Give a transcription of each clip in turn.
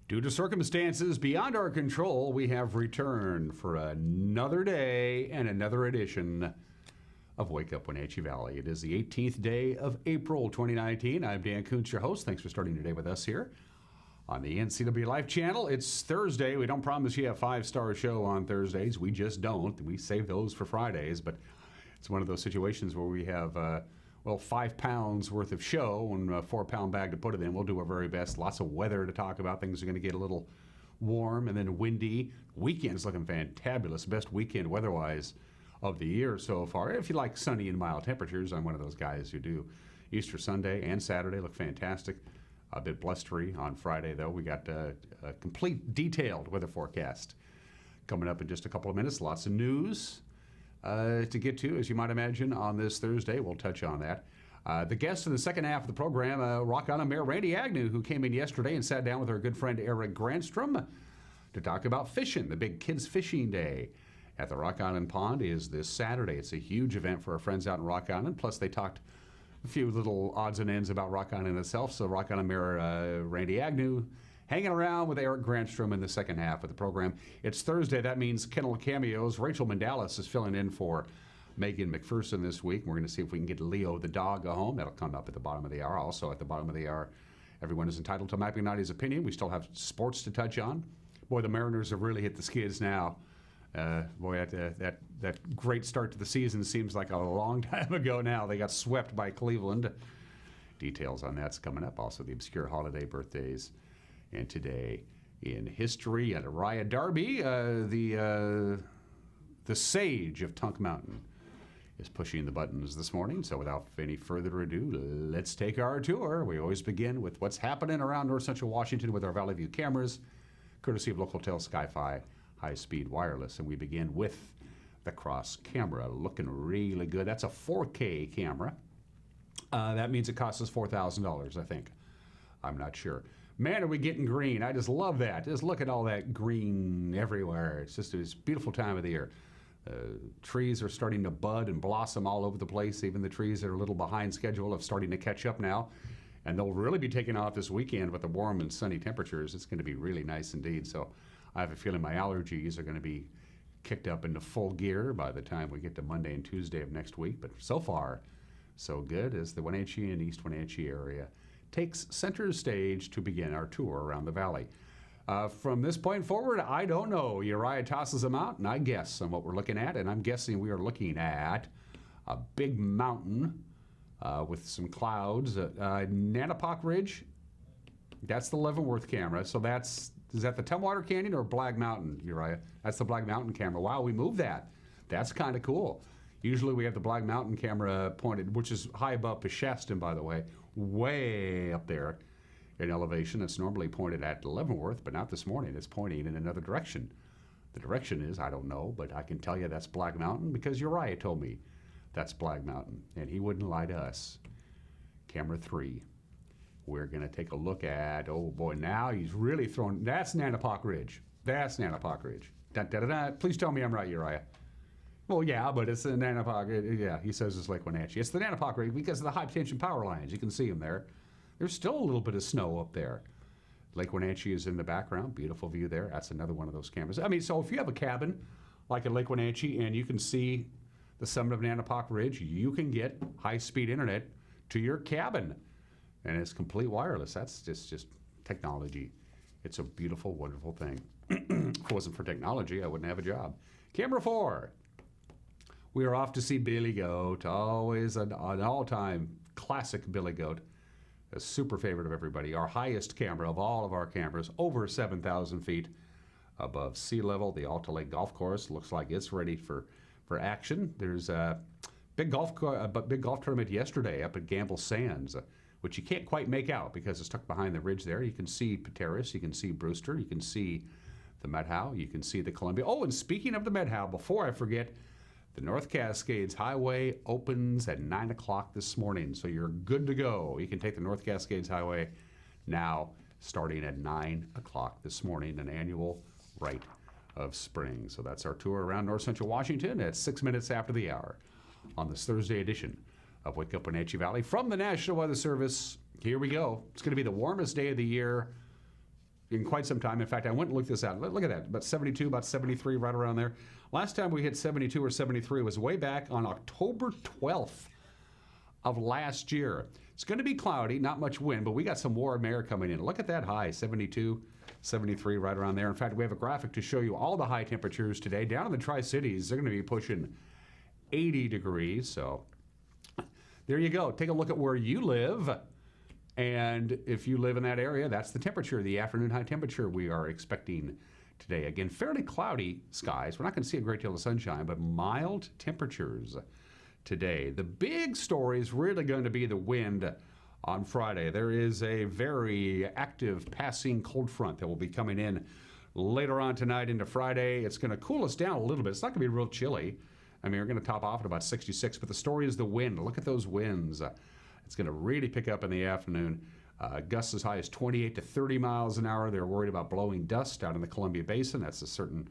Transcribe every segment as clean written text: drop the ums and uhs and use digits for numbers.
Due to circumstances beyond our control, we have returned for another day and another edition of Wake Up Wenatchee Valley. It is the 18th day of April 2019. I'm Dan Kuntz, your host. Thanks for starting today with us here on the NCW Life channel. It's Thursday. We don't promise you a five-star show on Thursdays. We just don't. We save those for Fridays, but it's one of those situations where we have 5 pounds worth of show and a 4-pound bag to put it in. We'll do our very best. Lots of weather to talk about. Things are going to get a little warm and then windy. Weekend's looking fantabulous. Best weekend weather-wise of the year so far. If you like sunny and mild temperatures, I'm one of those guys who do. Easter Sunday and Saturday look fantastic. A bit blustery on Friday, though. We got a complete detailed weather forecast coming up in just a couple of minutes. Lots of news to get to, as you might imagine, on this Thursday. We'll touch on that. The guest in the second half of the program, Rock Island Mayor Randy Agnew, who came in yesterday and sat down with our good friend Eric Granstrom to talk about fishing. The big kids fishing day at the Rock Island Pond is this Saturday. It's a huge event for our friends out in Rock Island. Plus, they talked a few little odds and ends about Rock Island itself. So Rock Island Mayor Randy Agnew hanging around with Eric Granstrom in the second half of the program. It's Thursday. That means Kennel Cameos. Rachel Mandalis is filling in for Megan McPherson this week. We're going to see if we can get Leo the dog home. That'll come up at the bottom of the hour. Also at the bottom of the hour, everyone is entitled to Mapping Naughty's opinion. We still have sports to touch on. Boy, the Mariners have really hit the skids now. That great start to the season seems like a long time ago now. They got swept by Cleveland. Details on that's coming up. Also the obscure holiday birthdays. And today in history, at Araya Darby, the sage of Tunk Mountain is pushing the buttons this morning. So without any further ado, let's take our tour. We always begin with what's happening around North Central Washington with our Valley View cameras, courtesy of Local Tel Sky-Fi high-speed wireless. And we begin with the cross camera, looking really good. That's a 4K camera. That means it costs us $4,000, I think. I'm not sure. Man, are we getting green. I just love that. Just look at all that green everywhere. It's just a beautiful time of the year. Trees are starting to bud and blossom all over the place. Even the trees that are a little behind schedule are starting to catch up now. And they'll really be taking off this weekend with the warm and sunny temperatures. It's going to be really nice indeed. So I have a feeling my allergies are going to be kicked up into full gear by the time we get to Monday and Tuesday of next week. But so far, so good as the Wenatchee and East Wenatchee area takes center stage to begin our tour around the valley. From this point forward, I don't know. Uriah tosses them out, and I guess on what we're looking at, and I'm guessing we are looking at a big mountain with some clouds. Nanapoc Ridge, that's the Leavenworth camera. So is that the Tumwater Canyon or Black Mountain, Uriah? That's the Black Mountain camera. Wow, we moved that. That's kind of cool. Usually we have the Black Mountain camera pointed, which is high above Peshastin, by the way, way up there in elevation. It's normally pointed at Leavenworth, but not this morning. It's pointing in another direction. The direction is, I don't know, but I can tell you that's Black Mountain because Uriah told me that's Black Mountain, and he wouldn't lie to us. Camera 3. We're going to take a look at, oh boy, now he's really throwing, that's Nanapoc Ridge. That's Nanapoc Ridge. Da-da-da-da. Please tell me I'm right, Uriah. Well, yeah, but it's the Nanapoc. Yeah, he says it's Lake Wenatchee. It's the Nanapoc Ridge because of the high-tension power lines. You can see them there. There's still a little bit of snow up there. Lake Wenatchee is in the background. Beautiful view there. That's another one of those cameras. I mean, so if you have a cabin like at Lake Wenatchee and you can see the summit of Nanapoc Ridge, you can get high-speed internet to your cabin. And it's complete wireless. That's just technology. It's a beautiful, wonderful thing. If it wasn't for technology, I wouldn't have a job. Camera 4. We are off to see Billy Goat. Always an all-time classic Billy Goat. A super favorite of everybody. Our highest camera of all of our cameras, over 7,000 feet above sea level. The Alta Lake Golf Course looks like it's ready for action. There's a big golf tournament yesterday up at Gamble Sands, which you can't quite make out because it's tucked behind the ridge there. You can see Pateris, you can see Brewster, you can see the Methow, you can see the Columbia. Oh, and speaking of the Methow, before I forget, the North Cascades Highway opens at 9 o'clock this morning, so you're good to go. You can take the North Cascades Highway now, starting at 9 o'clock this morning, an annual rite of spring. So that's our tour around North Central Washington at 6 minutes after the hour on this Thursday edition of Wake Up Wenatchee Valley. From the National Weather Service, here we go. It's going to be the warmest day of the year in quite some time. In fact, I went and looked this out. Look at that, about 72, about 73, right around there. Last time we hit 72 or 73 was way back on October 12th of last year. It's going to be cloudy, not much wind, but we got some warm air coming in. Look at that high, 72, 73, right around there. In fact, we have a graphic to show you all the high temperatures today. Down in the Tri-Cities, they're going to be pushing 80 degrees. So there you go. Take a look at where you live. And if you live in that area, that's the temperature, the afternoon high temperature we are expecting today. Again, fairly cloudy skies. We're not going to see a great deal of sunshine, but mild temperatures today. The big story is really going to be the wind on Friday. There is a very active passing cold front that will be coming in later on tonight into Friday. It's going to cool us down a little bit. It's not going to be real chilly. I mean, we're going to top off at about 66, but the story is the wind. Look at those winds. It's going to really pick up in the afternoon. Gusts as high as 28 to 30 miles an hour. They're worried about blowing dust out in the Columbia Basin. That's a certain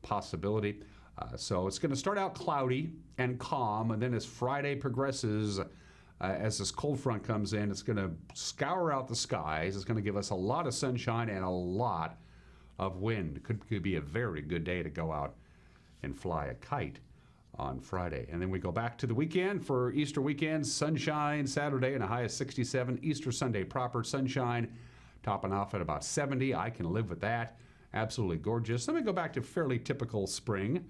possibility. So it's going to start out cloudy and calm, and then as Friday progresses, as this cold front comes in, it's going to scour out the skies. It's going to give us a lot of sunshine and a lot of wind. Could be a very good day to go out and fly a kite on Friday. And then we go back to the weekend for Easter weekend. Sunshine Saturday and a high of 67. Easter Sunday proper sunshine, topping off at about 70. I can live with that. Absolutely gorgeous. Then we go back to fairly typical spring.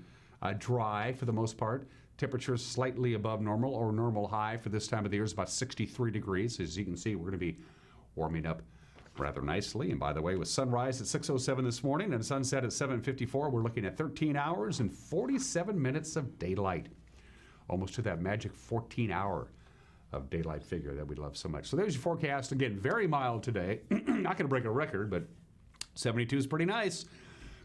Dry for the most part. Temperatures slightly above normal or normal high for this time of the year is about 63 degrees. As you can see, we're going to be warming up rather nicely. And by the way, with sunrise at 6:07 this morning and sunset at 7:54, we're looking at 13 hours and 47 minutes of daylight. Almost to that magic 14-hour of daylight figure that we love so much. So there's your forecast. Again, very mild today. Not going to break a record, but 72 is pretty nice.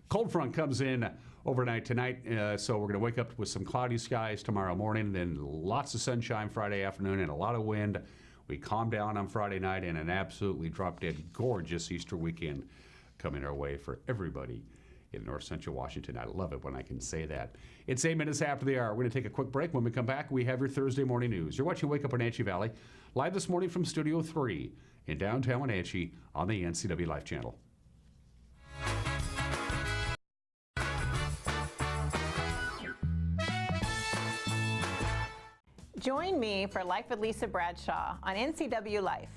Cold front comes in overnight tonight, so we're going to wake up with some cloudy skies tomorrow morning, then lots of sunshine Friday afternoon and a lot of wind. We calm down on Friday night and an absolutely drop-dead gorgeous Easter weekend coming our way for everybody in North Central Washington. I love it when I can say that. It's 8 minutes after the hour. We're going to take a quick break. When we come back, we have your Thursday morning news. You're watching Wake Up Wenatchee Valley, live this morning from Studio 3 in downtown Wenatchee on the NCW Life Channel. Join me for Life with Lisa Bradshaw on NCW Life.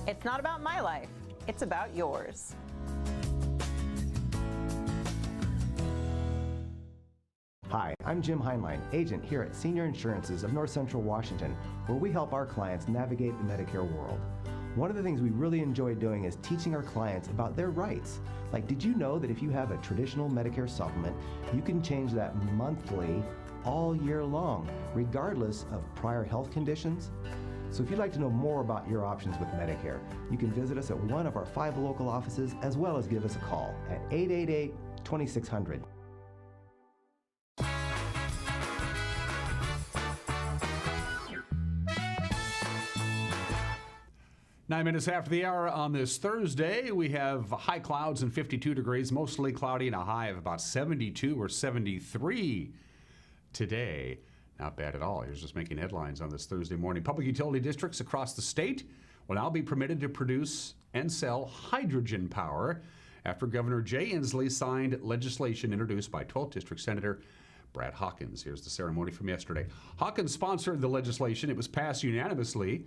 It's not about my life, it's about yours. Hi, I'm Jim Heinlein, agent here at Senior Insurances of North Central Washington, where we help our clients navigate the Medicare world. One of the things we really enjoy doing is teaching our clients about their rights. Like, did you know that if you have a traditional Medicare supplement, you can change that monthly all year long, regardless of prior health conditions? So if you'd like to know more about your options with Medicare, you can visit us at one of our 5 local offices, as well as give us a call at 888-2600. 9 minutes after the hour on this Thursday, we have high clouds and 52 degrees, mostly cloudy and a high of about 72 or 73 today. Not bad at all. Here's just making headlines on this Thursday morning. Public utility districts across the state will now be permitted to produce and sell hydrogen power after Governor Jay Inslee signed legislation introduced by 12th District Senator Brad Hawkins. Here's the ceremony from yesterday. Hawkins sponsored the legislation. It was passed unanimously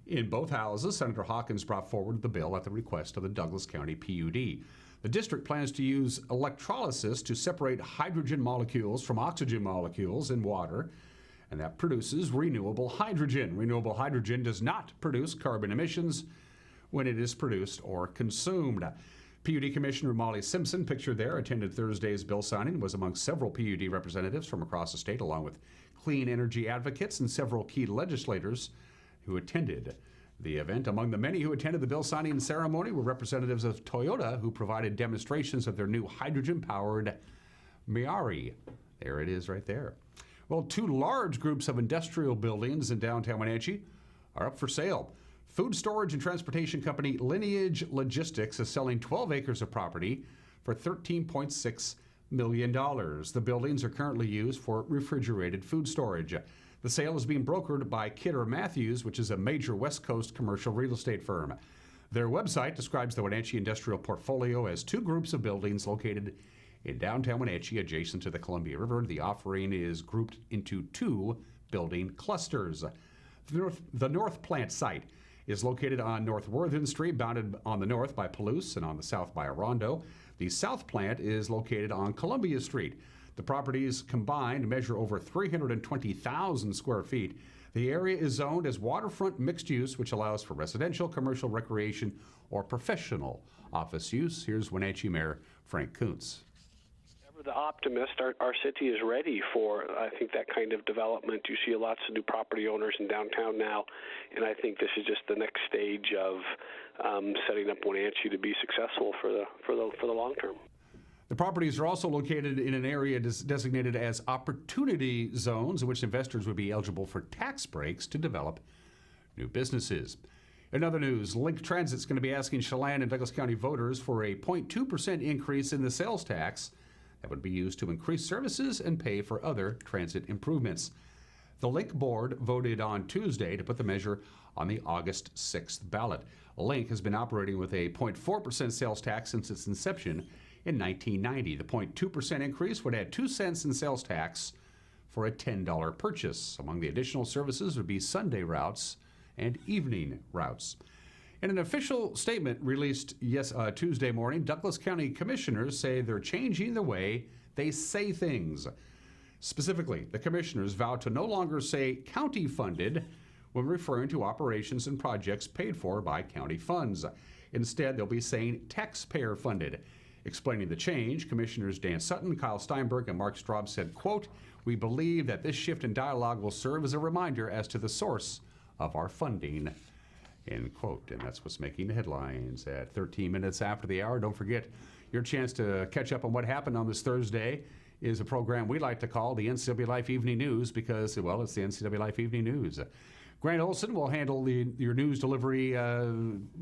in both houses. Senator Hawkins brought forward the bill at the request of the Douglas County PUD. The district plans to use electrolysis to separate hydrogen molecules from oxygen molecules in water, and that produces renewable hydrogen. Renewable hydrogen does not produce carbon emissions when it is produced or consumed. PUD Commissioner Molly Simpson, pictured there, attended Thursday's bill signing, was among several PUD representatives from across the state, along with clean energy advocates and several key legislators who attended the event. Among the many who attended the bill signing ceremony were representatives of Toyota, who provided demonstrations of their new hydrogen-powered Miari. There it is right there. Well, 2 large groups of industrial buildings in downtown Wenatchee are up for sale. Food storage and transportation company Lineage Logistics is selling 12 acres of property for $13.6 million. The buildings are currently used for refrigerated food storage. The sale is being brokered by Kidder Matthews, which is a major West Coast commercial real estate firm. Their website describes the Wenatchee industrial portfolio as two groups of buildings located in downtown Wenatchee adjacent to the Columbia River. The offering is grouped into two building clusters. The North Plant site is located on North Worthen Street, bounded on the north by Palouse and on the south by Orondo. The South Plant is located on Columbia Street. The properties combined measure over 320,000 square feet. The area is zoned as waterfront mixed use, which allows for residential, commercial, recreation, or professional office use. Here's Wenatchee Mayor Frank Kuntz. Ever the optimist, our city is ready for, I think, that kind of development. You see lots of new property owners in downtown now, and I think this is just the next stage of setting up Wenatchee to be successful for the long term. The properties are also located in an area designated as opportunity zones in which investors would be eligible for tax breaks to develop new businesses. In other news, Link Transit is going to be asking Chelan and Douglas County voters for a 0.2% increase in the sales tax that would be used to increase services and pay for other transit improvements. The Link board voted on Tuesday to put the measure on the August 6th ballot. Link has been operating with a 0.4% sales tax since its inception in 1990. The 0.2% increase would add 2 cents in sales tax for a $10 purchase. Among the additional services would be Sunday routes and evening routes. In an official statement released Tuesday morning, Douglas County commissioners say they're changing the way they say things. Specifically, the commissioners vowed to no longer say county funded when referring to operations and projects paid for by county funds. Instead, they'll be saying taxpayer funded. Explaining the change, Commissioners Dan Sutton, Kyle Steinberg, and Mark Straub said, quote, "We believe that this shift in dialogue will serve as a reminder as to the source of our funding," end quote. And that's what's making the headlines at 13 minutes after the hour. Don't forget, your chance to catch up on what happened on this Thursday is a program we like to call the NCW Life Evening News because, well, it's the NCW Life Evening News. Grant Olson will handle your news delivery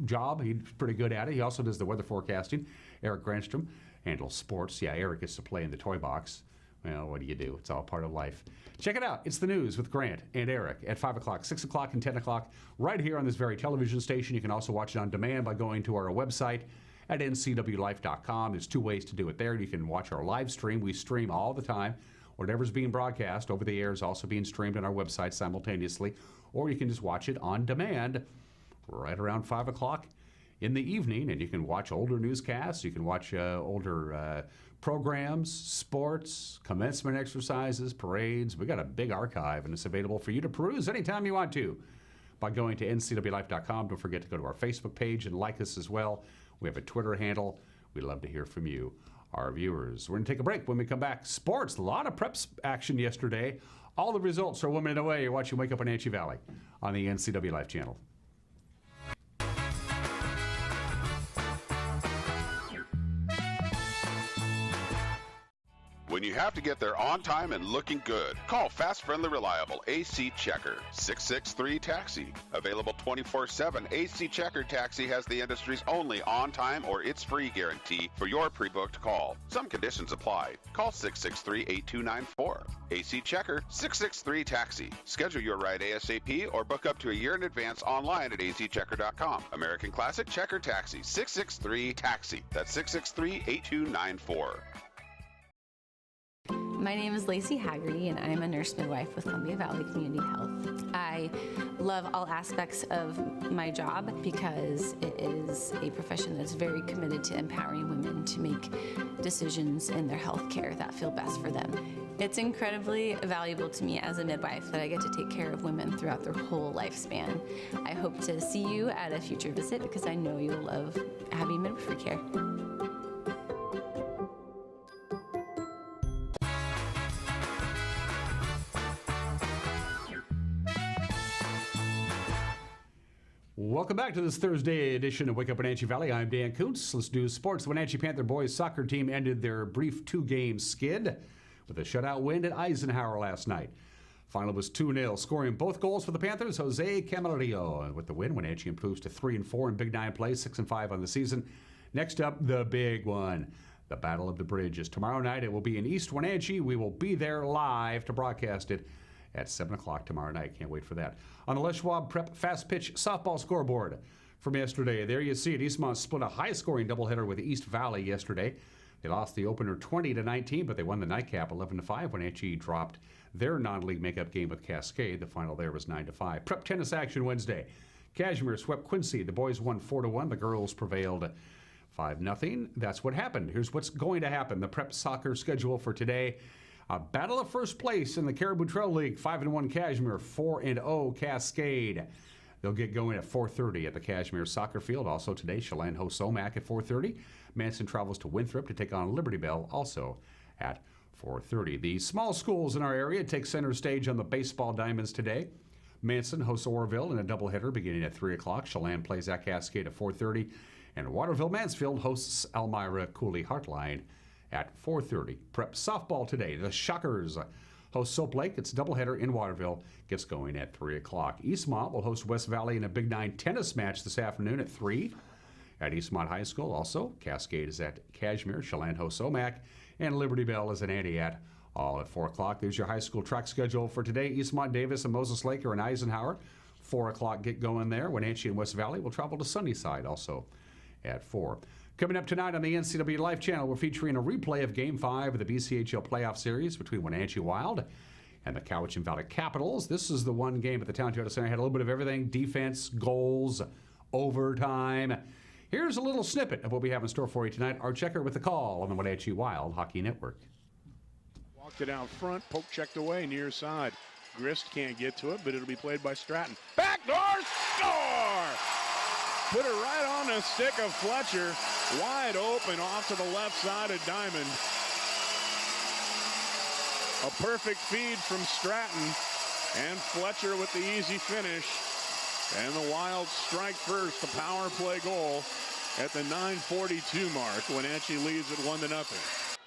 job. He's pretty good at it. He also does the weather forecasting. Eric Granstrom handles sports. Yeah, Eric gets to play in the toy box. Well, what do you do? It's all part of life. Check it out. It's the news with Grant and Eric at 5 o'clock, 6 o'clock, and 10 o'clock right here on this very television station. You can also watch it on demand by going to our website at ncwlife.com. There's two ways to do it there. You can watch our live stream. We stream all the time. Whatever's being broadcast over the air is also being streamed on our website simultaneously. Or you can just watch it on demand right around 5 o'clock in the evening, and you can watch older newscasts, you can watch older programs, sports, commencement exercises, parades. We got a big archive, and it's available for you to peruse anytime you want to by going to ncwlife.com. Don't forget to go to our Facebook page and like us as well. We have a Twitter handle. We'd love to hear from you, our viewers. We're going to take a break. When we come back, sports, a lot of preps action yesterday. All the results are 1 minute away. You're watching Wake Up Wenatchee Valley on the NCW Life channel. When you have to get there on time and looking good, call Fast, Friendly, Reliable AC Checker, 663-TAXI. Available 24/7, AC Checker Taxi has the industry's only on-time or it's free guarantee for your pre-booked call. Some conditions apply. Call 663-8294. AC Checker, 663-TAXI. Schedule your ride ASAP or book up to a year in advance online at azchecker.com. American Classic Checker Taxi, 663-TAXI. That's 663-8294. My name is Lacey Haggerty, and I'm a nurse midwife with Columbia Valley Community Health. I love all aspects of my job because it is a profession that's very committed to empowering women to make decisions in their health care that feel best for them. It's incredibly valuable to me as a midwife that I get to take care of women throughout their whole lifespan. I hope to see you at a future visit because I know you'll love having midwifery care. Welcome back to this Thursday edition of Wake Up Wenatchee Valley. I'm Dan Kuntz. Let's do sports. The Wenatchee Panther boys soccer team ended their brief two-game skid with a shutout win at Eisenhower last night. Final was 2-0. Scoring both goals for the Panthers, Jose Camarillo. And with the win, Wenatchee improves to 3-4 in Big Nine play, 6-5 on the season. Next up, the big one. The Battle of the Bridges. Tomorrow night, it will be in East Wenatchee. We will be there live to broadcast it at 7 o'clock tomorrow night. Can't wait for that. On the Les Schwab Prep Fast Pitch Softball scoreboard from yesterday, there you see it. Eastmont split a high-scoring doubleheader with East Valley yesterday. They lost the opener 20-19, but they won the nightcap 11-5. Wenatchee dropped their non-league makeup game with Cascade. The final there was 9-5. Prep tennis action Wednesday. Kashmir swept Quincy. The boys won 4-1. The girls prevailed 5-0. That's what happened. Here's what's going to happen. The prep soccer schedule for today. A battle of first place in the Caribou Trail League. 5-1 Kashmir, 4-0 Cascade. They'll get going at 4:30 at the Kashmir soccer field. Also today, Chelan hosts Omak at 4:30. Manson travels to Winthrop to take on Liberty Bell, also at 4:30. The small schools in our area take center stage on the baseball diamonds today. Manson hosts Orville in a doubleheader beginning at 3 o'clock. Chelan plays at Cascade at 4:30. And Waterville-Mansfield hosts Elmira Cooley Heartline at 4:30. Prep softball today. The Shockers host Soap Lake. It's a doubleheader in Waterville. Gets going at 3 o'clock. Eastmont will host West Valley in a Big Nine tennis match this afternoon at 3 at Eastmont High School. Also, Cascade is at Kashmir. Chelan hosts Omak. And Liberty Bell is at Antioch, all at 4 o'clock. There's your high school track schedule for today. Eastmont, Davis, and Moses Lake are in Eisenhower. 4 o'clock get going there. Wenatchee and West Valley will travel to Sunnyside also at 4. Coming up tonight on the NCW Life Channel, we're featuring a replay of Game 5 of the BCHL playoff series between Wenatchee Wild and the Cowichan Valley Capitals. This is the one game at the Town Toyota Center. Had a little bit of everything: defense, goals, overtime. Here's a little snippet of what we have in store for you tonight. Our checker with the call on the Wenatchee Wild Hockey Network. Walked it out front, poke checked away, near side. Grist can't get to it, but it'll be played by Stratton. Backdoor score! Put it right on the stick of Fletcher. Wide open off to the left side of Diamond. A perfect feed from Stratton. And Fletcher with the easy finish. And the Wild strike first, the power play goal at the 9:42 mark. Wenatchee leads at 1-0.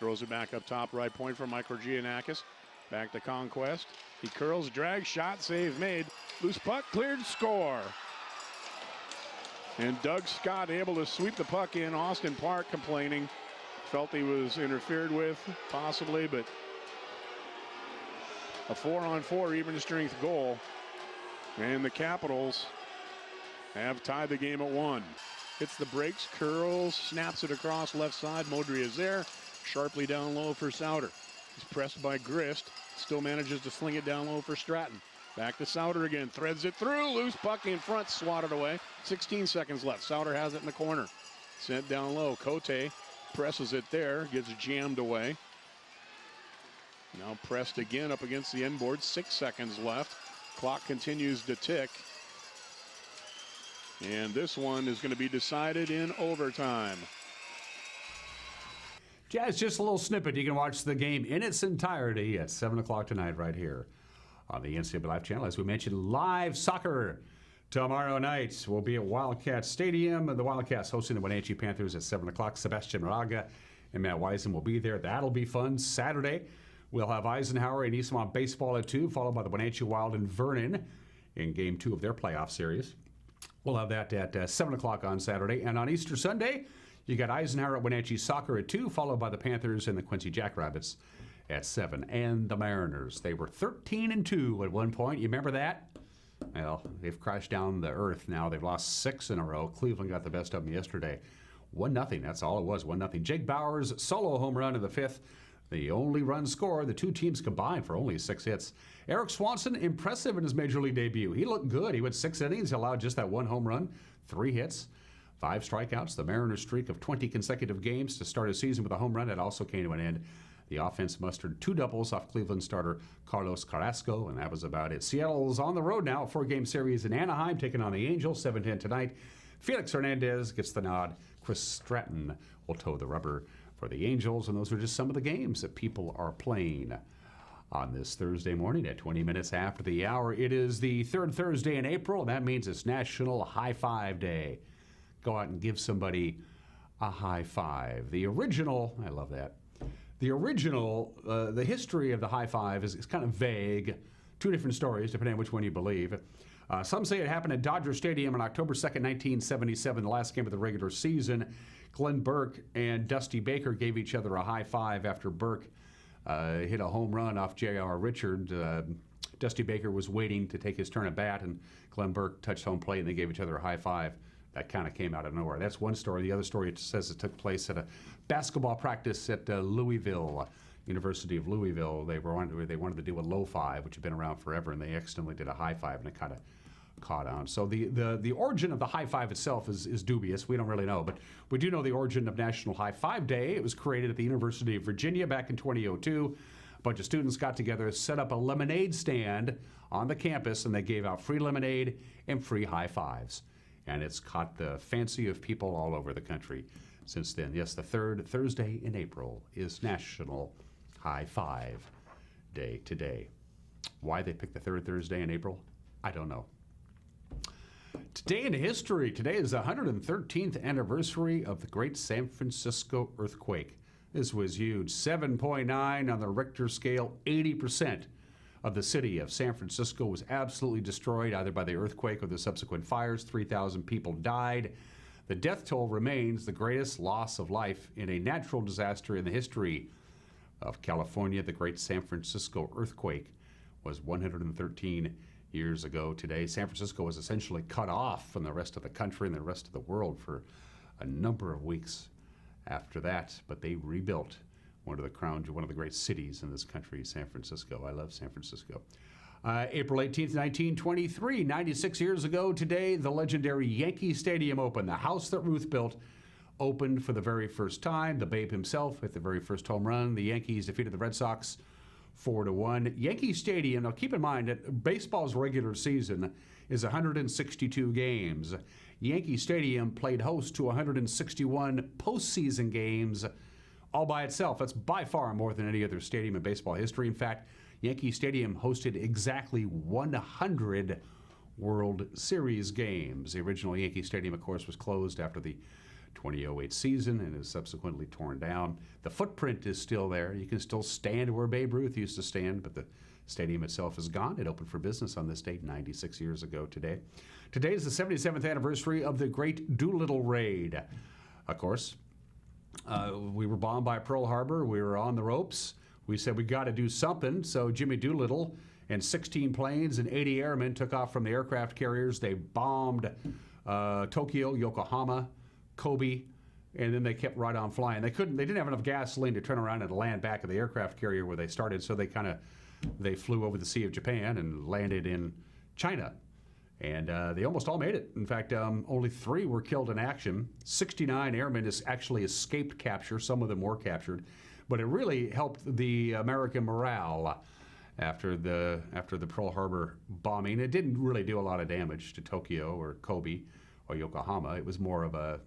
Throws it back up top, right point for Mike Giannakis. Back to Conquest. He curls, drags, shot, save made. Loose puck, cleared, score. And Doug Scott able to sweep the puck in. Austin Park complaining. Felt he was interfered with, possibly, but a 4-on-4 even strength goal. And the Capitals have tied the game at 1. Hits the brakes, curls, snaps it across left side. Modry is there. Sharply down low for Souter. He's pressed by Grist. Still manages to sling it down low for Stratton. Back to Souter again. Threads it through. Loose puck in front. Swatted away. 16 seconds left. Souter has it in the corner. Sent down low. Cote presses it there. Gets jammed away. Now pressed again up against the end board. 6 seconds left. Clock continues to tick. And this one is going to be decided in overtime. Jazz, just a little snippet. You can watch the game in its entirety at 7 o'clock tonight right here on the NCAA Life Channel. As we mentioned, live soccer tomorrow night. We'll be at Wildcat Stadium. The Wildcats hosting the Wenatchee Panthers at 7 o'clock. Sebastian Raga and Matt Wiesen will be there. That'll be fun. Saturday, we'll have Eisenhower and Eastmont baseball at 2, followed by the Wenatchee Wild and Vernon in Game 2 of their playoff series. We'll have that at 7 o'clock on Saturday. And on Easter Sunday, you got Eisenhower at Wenatchee Soccer at 2, followed by the Panthers and the Quincy Jackrabbits at 7. And the Mariners, they were 13-2 at one point. You remember that? Well, they've crashed down the earth now. They've lost 6 in a row. Cleveland got the best of them yesterday. 1-0, that's all it was, 1-0. Jake Bauers' solo home run in the 5th. The only run scored. The two teams combined for only 6 hits. Eric Swanson, impressive in his major league debut. He looked good. He went 6 innings, allowed just that 1 home run, 3 hits, 5 strikeouts. The Mariners' streak of 20 consecutive games to start a season with a home run, that also came to an end. The offense mustered 2 doubles off Cleveland starter Carlos Carrasco, and that was about it. Seattle's on the road now, a 4-game series in Anaheim, taking on the Angels, 7-10 tonight. Felix Hernandez gets the nod. Chris Stratton will toe the rubber for the Angels, and those are just some of the games that people are playing on this Thursday morning at 20 minutes after the hour. It is the 3rd Thursday in April, and that means it's National High Five Day. Go out and give somebody a high five. The original, I love that, The original, the history of the high five is kind of vague. Two different stories, depending on which one you believe. Some say it happened at Dodger Stadium on October 2nd, 1977, the last game of the regular season. Glenn Burke and Dusty Baker gave each other a high five after Burke hit a home run off J.R. Richard. Dusty Baker was waiting to take his turn at bat, and Glenn Burke touched home plate, and they gave each other a high five. That kind of came out of nowhere. That's one story. The other story says it took place at a basketball practice at Louisville, University of Louisville. They wanted to do a low five, which had been around forever, and they accidentally did a high five, and it kind of caught on. So the origin of the high five itself is dubious. We don't really know, but we do know the origin of National High Five Day. It was created at the University of Virginia back in 2002. A bunch of students got together, set up a lemonade stand on the campus, and they gave out free lemonade and free high fives. And it's caught the fancy of people all over the country since then. Yes, the third Thursday in April is National High Five Day today. Why they picked the third Thursday in April, I don't know. Today in history, today is the 113th anniversary of the Great San Francisco earthquake. This was huge, 7.9 on the Richter scale. 80% of the city of San Francisco was absolutely destroyed either by the earthquake or the subsequent fires. 3,000 people died. The death toll remains the greatest loss of life in a natural disaster in the history of California. The Great San Francisco earthquake was 113 years ago today. San Francisco was essentially cut off from the rest of the country and the rest of the world for a number of weeks after that, but they rebuilt one of the great cities in this country, San Francisco. I love San Francisco. April 18th, 1923, 96 years ago today, the legendary Yankee Stadium opened. The house that Ruth built opened for the very first time. The Babe himself hit the very first home run. The Yankees defeated the Red Sox 4-1. Yankee Stadium, now keep in mind that baseball's regular season is 162 games. Yankee Stadium played host to 161 postseason games all by itself. That's by far more than any other stadium in baseball history. In fact, Yankee Stadium hosted exactly 100 World Series games. The original Yankee Stadium, of course, was closed after the 2008 season and is subsequently torn down. The footprint is still there. You can still stand where Babe Ruth used to stand, but the stadium itself is gone. It opened for business on this date 96 years ago today. Today is the 77th anniversary of the Great Doolittle Raid. Of course, we were bombed by Pearl Harbor. We were on the ropes. We said we got to do something, so Jimmy Doolittle and 16 planes and 80 airmen took off from the aircraft carriers. They bombed Tokyo, Yokohama, Kobe, and then they kept right on flying. They didn't have enough gasoline to turn around and land back at the aircraft carrier where they started, so they flew over the Sea of Japan and landed in China. And they almost all made it. In fact, only 3 were killed in action. 69 airmen actually escaped capture. Some of them were captured. But it really helped the American morale after the Pearl Harbor bombing. It didn't really do a lot of damage to Tokyo or Kobe or Yokohama. It was more of a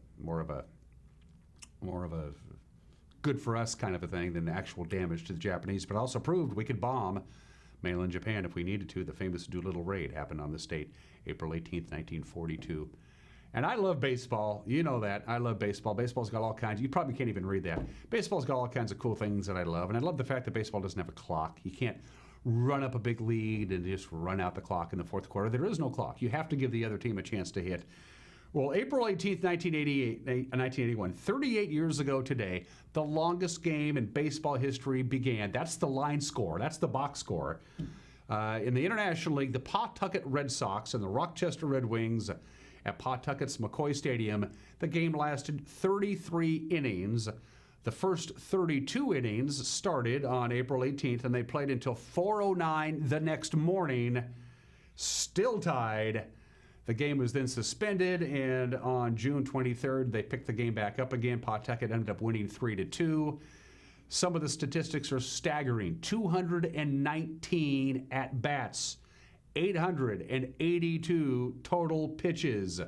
good for us kind of a thing than actual damage to the Japanese. But it also proved we could bomb mainland Japan if we needed to. The famous Doolittle Raid happened on this date, April 18th, 1942. And I love baseball. You know that. I love baseball. Baseball's got all kinds. You probably can't even read that. Baseball's got all kinds of cool things that I love. And I love the fact that baseball doesn't have a clock. You can't run up a big lead and just run out the clock in the fourth quarter. There is no clock. You have to give the other team a chance to hit. Well, April 18th, 1981, 38 years ago today, the longest game in baseball history began. That's the line score. That's the box score. In the International League, the Pawtucket Red Sox and the Rochester Red Wings at Pawtucket's McCoy Stadium. The game lasted 33 innings. The first 32 innings started on April 18th, and they played until 4:09 the next morning, still tied. The game was then suspended, and on June 23rd, they picked the game back up again. Pawtucket ended up winning 3-2. Some of the statistics are staggering. 219 at-bats, 882 total pitches,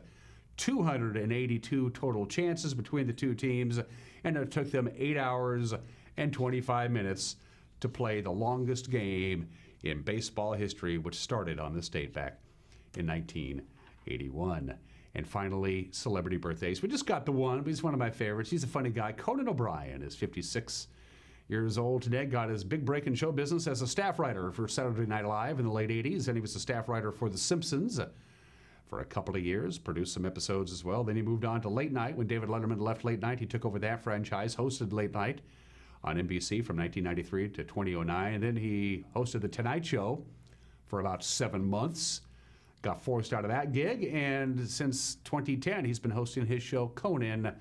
282 total chances between the two teams, and it took them 8 hours and 25 minutes to play the longest game in baseball history, which started on this date back in 1981. And finally, celebrity birthdays. We just got the one. He's one of my favorites. He's a funny guy. Conan O'Brien is 56 years old today. Got his big break in show business as a staff writer for Saturday Night Live in the late 80s. And he was a staff writer for The Simpsons for a couple of years, produced some episodes as well. Then he moved on to Late Night. When David Letterman left Late Night, he took over that franchise, hosted Late Night on NBC from 1993 to 2009. And then he hosted The Tonight Show for about 7 months. Got forced out of that gig, and since 2010, he's been hosting his show Conan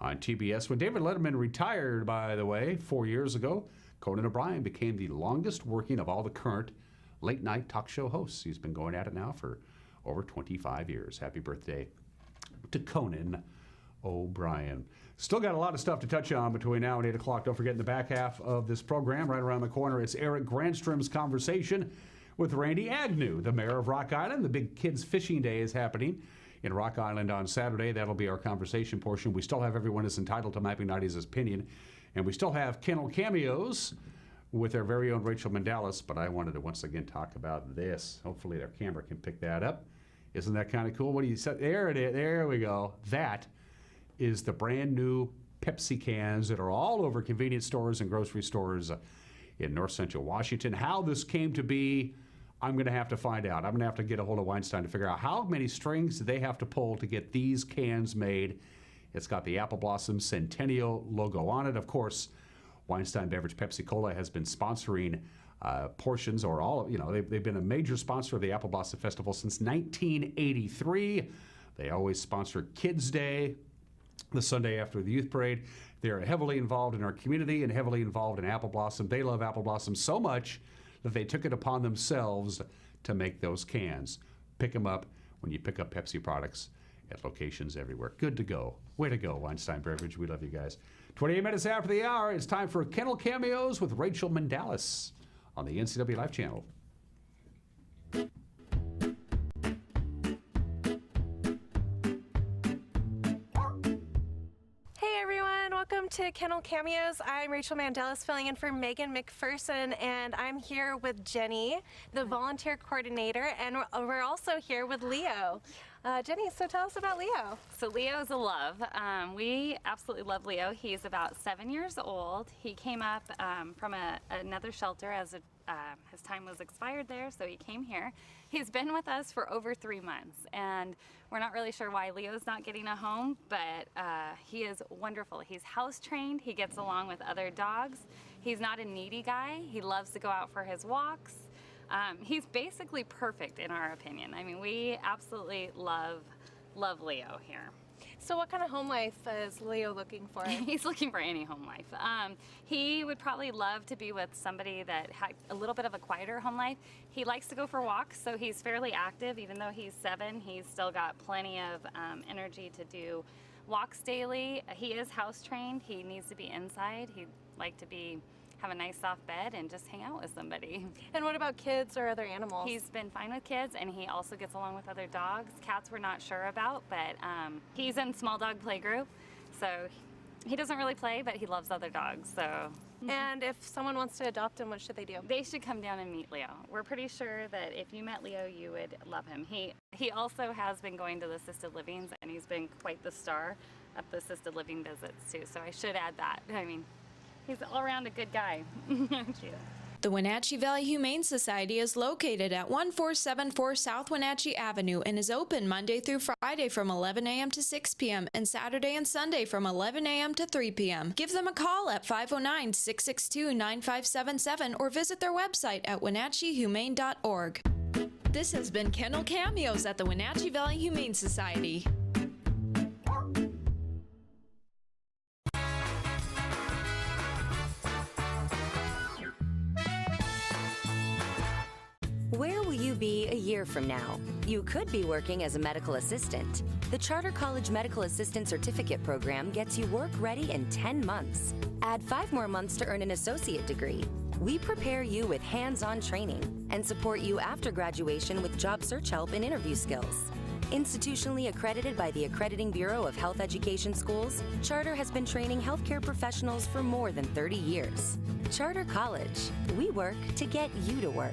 on TBS. When David Letterman retired, by the way, 4 years ago, Conan O'Brien became the longest working of all the current late-night talk show hosts. He's been going at it now for over 25 years. Happy birthday to Conan O'Brien. Still got a lot of stuff to touch on between now and 8 o'clock. Don't forget, in the back half of this program, right around the corner, it's Eric Granstrom's conversation with Randy Agnew, the mayor of Rock Island. The big kids fishing day is happening in Rock Island on Saturday. That'll be our conversation portion. We still have Everyone is Entitled to Mapping 90s opinion, and we still have Kennel Cameos with our very own Rachel Mandalis, but I wanted to once again talk about this. Hopefully their camera can pick that up. Isn't that kind of cool? What do you say? There it is. There we go. That is the brand new Pepsi cans that are all over convenience stores and grocery stores in North Central Washington. How this came to be, I'm going to have to find out. I'm going to have to get a hold of Weinstein to figure out how many strings do they have to pull to get these cans made. It's got the Apple Blossom Centennial logo on it. Of course, Weinstein Beverage Pepsi-Cola has been sponsoring portions or all of, they've been a major sponsor of the Apple Blossom Festival since 1983. They always sponsor Kids Day, the Sunday after the Youth Parade. They're heavily involved in our community and heavily involved in Apple Blossom. They love Apple Blossom so much that they took it upon themselves to make those cans. Pick them up when you pick up Pepsi products at locations everywhere. Good to go. Way to go, Weinstein Beverage. We love you guys. 28 minutes after the hour, it's time for Kennel Cameos with Rachel Mandalis on the NCW Live channel. Welcome to Kennel Cameos. I'm Rachel Mandalis, filling in for Megan McPherson, and I'm here with Jenny, the volunteer coordinator, and we're also here with Leo. Jenny, so tell us about Leo. So Leo's a love. We absolutely love Leo. He's about 7 years old. He came up from another shelter as his time was expired there, so he came here. He's been with us for over 3 months, and we're not really sure why Leo's not getting a home, but he is wonderful. He's house trained. He gets along with other dogs. He's not a needy guy. He loves to go out for his walks. He's basically perfect in our opinion. I mean, we absolutely love Leo here. So what kind of home life is Leo looking for? He's looking for any home life. He would probably love to be with somebody that had a little bit of a quieter home life. He likes to go for walks, so he's fairly active. Even though he's 7, he's still got plenty of energy to do walks daily. He is house trained. He needs to be inside. He'd like to have a nice soft bed and just hang out with somebody. And what about kids or other animals? He's been fine with kids, and he also gets along with other dogs. Cats we're not sure about, but he's in small dog play group, so he doesn't really play, but he loves other dogs. So. And if someone wants to adopt him, what should they do? They should come down and meet Leo. We're pretty sure that if you met Leo, you would love him. He also has been going to the assisted livings, and he's been quite the star at the assisted living visits too, so I should add that. I mean, he's all around a good guy. The Wenatchee Valley Humane Society is located at 1474 South Wenatchee Avenue and is open Monday through Friday from 11 a.m. to 6 p.m. and Saturday and Sunday from 11 a.m. to 3 p.m. Give them a call at 509-662-9577 or visit their website at wenatcheehumane.org. This has been Kennel Cameos at the Wenatchee Valley Humane Society. Where will you be a year from now? You could be working as a medical assistant. The Charter College Medical Assistant Certificate Program gets you work ready in 10 months. Add 5 more months to earn an associate degree. We prepare you with hands-on training and support you after graduation with job search help and interview skills. Institutionally accredited by the Accrediting Bureau of Health Education Schools, Charter has been training healthcare professionals for more than 30 years. Charter College. We work to get you to work.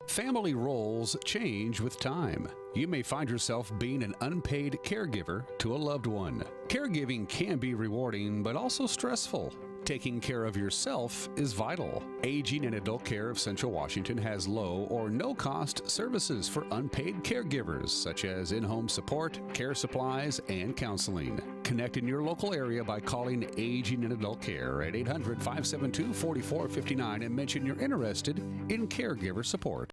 Family roles change with time. You may find yourself being an unpaid caregiver to a loved one. Caregiving can be rewarding, but also stressful. taking care of yourself is vital. Aging and Adult Care of Central Washington has low or no cost services for unpaid caregivers, such as in-home support, care supplies, and counseling. Connect in your local area by calling Aging and Adult Care at 800-572-4459 and mention you're interested in caregiver support.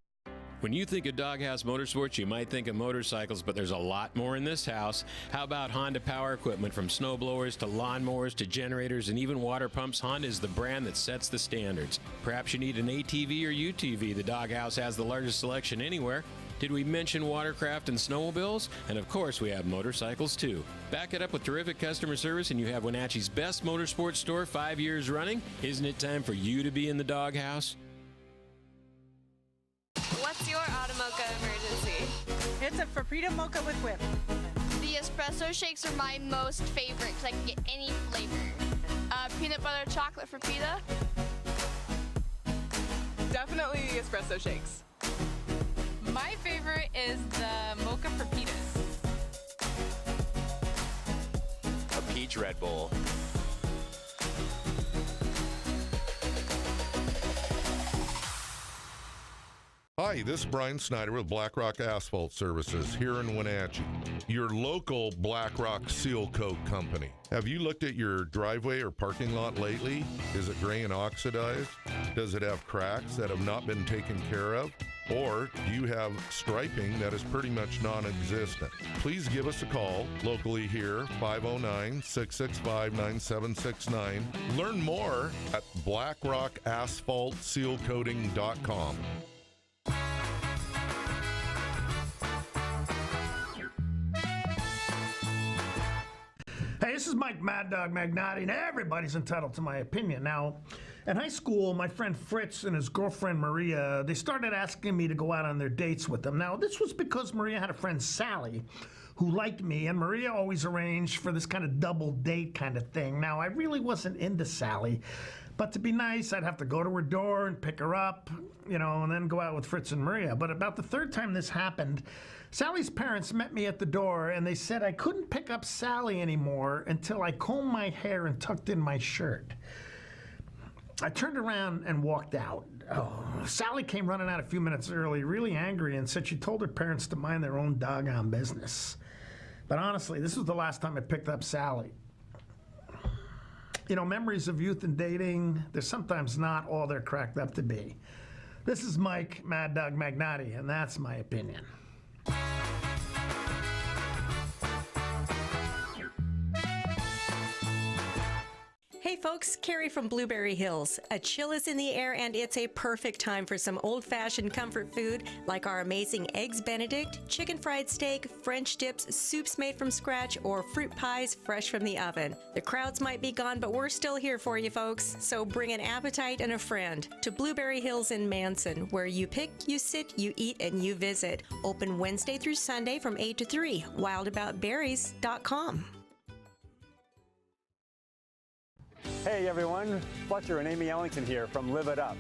When you think of Doghouse Motorsports, you might think of motorcycles, but there's a lot more in this house. How about Honda power equipment? From snow blowers to lawnmowers to generators and even water pumps, Honda is the brand that sets the standards. Perhaps you need an ATV or UTV. The Doghouse has the largest selection anywhere. Did we mention watercraft and snowmobiles? And of course, we have motorcycles too. Back it up with terrific customer service, and you have Wenatchee's best motorsports store 5 years running. Isn't it time for you to be in the Doghouse? What's your auto mocha emergency? It's a Frappuccino mocha with whip. The espresso shakes are my most favorite because I can get any flavor. Peanut butter chocolate for pita. Definitely the espresso shakes. My favorite is the mocha for pitas. A peach Red Bull. Hi, this is Brian Snyder with Black Rock Asphalt Services here in Wenatchee, your local Black Rock seal coat company. Have you looked at your driveway or parking lot lately? Is it gray and oxidized? Does it have cracks that have not been taken care of? Or do you have striping that is pretty much non-existent? Please give us a call locally here, 509-665-9769. Learn more at blackrockasphaltsealcoating.com. Hey, this is Mike Mad Dog Magnotti, and everybody's entitled to my opinion. Now, in high school, my friend Fritz and his girlfriend Maria, they started asking me to go out on their dates with them. Now, this was because Maria had a friend, Sally, who liked me, and Maria always arranged for this kind of double date kind of thing. Now, I really wasn't into Sally, but to be nice, I'd have to go to her door and pick her up, you know, and then go out with Fritz and Maria. But about the third time this happened, Sally's parents met me at the door, and they said I couldn't pick up Sally anymore until I combed my hair and tucked in my shirt. I turned around and walked out. Oh, Sally came running out a few minutes early, really angry, and said she told her parents to mind their own doggone business. But honestly, this was the last time I picked up Sally. You know, memories of youth and dating, they're sometimes not all they're cracked up to be. This is Mike Mad Dog Magnotti, and that's my opinion. Hey folks, Carrie from Blueberry Hills. A chill is in the air and it's a perfect time for some old-fashioned comfort food like our amazing Eggs Benedict, chicken fried steak, French dips, soups made from scratch, or fruit pies fresh from the oven. The crowds might be gone, but we're still here for you folks. So bring an appetite and a friend to Blueberry Hills in Manson, where you pick, you sit, you eat, and you visit. Open Wednesday through Sunday from 8 to 3. wildaboutberries.com. Hey everyone, Fletcher and Amy Ellington here from Live It Up.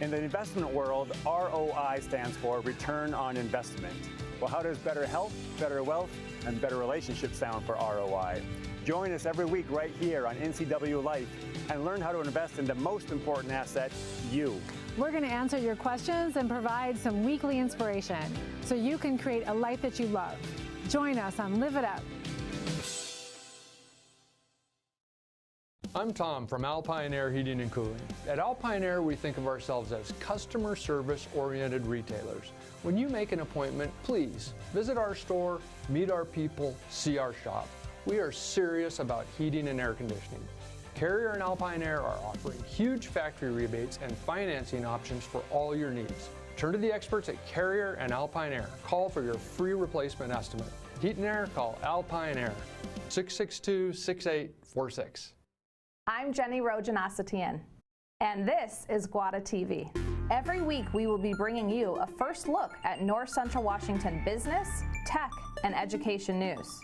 In the investment world, ROI stands for Return on Investment. Well, how does better health, better wealth, and better relationships sound for ROI? Join us every week right here on NCW Life and learn how to invest in the most important asset, you. We're going to answer your questions and provide some weekly inspiration so you can create a life that you love. Join us on Live It Up. I'm Tom from Alpine Air Heating and Cooling. At Alpine Air, we think of ourselves as customer service-oriented retailers. When you make an appointment, please visit our store, meet our people, see our shop. We are serious about heating and air conditioning. Carrier and Alpine Air are offering huge factory rebates and financing options for all your needs. Turn to the experts at Carrier and Alpine Air. Call for your free replacement estimate. Heat and air, call Alpine Air, 662-6846. I'm Jenny Rojanasatian, and this is Guada TV. Every week we will be bringing you a first look at North Central Washington business, tech, and education news.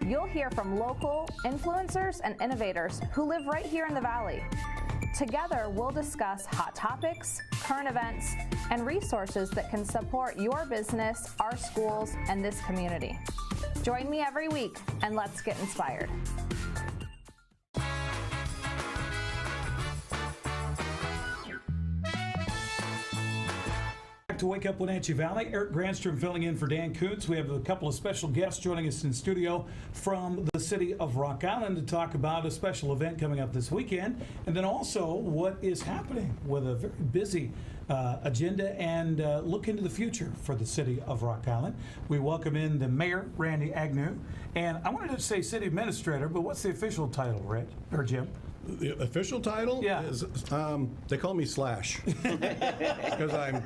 You'll hear from local influencers and innovators who live right here in the Valley. Together, we'll discuss hot topics, current events, and resources that can support your business, our schools, and this community. Join me every week, and let's get inspired. to Wake Up Wenatchee Valley. Eric Granstrom filling in for Dan Kuntz. We have a couple of special guests joining us in studio from the city of Rock Island to talk about a special event coming up this weekend, and then also what is happening with a very busy agenda and look into the future for the city of Rock Island. We welcome in the mayor, Randy Agnew, and I wanted to say city administrator, but what's the official title, Rich or Jim? The official title is, they call me Slash, because I'm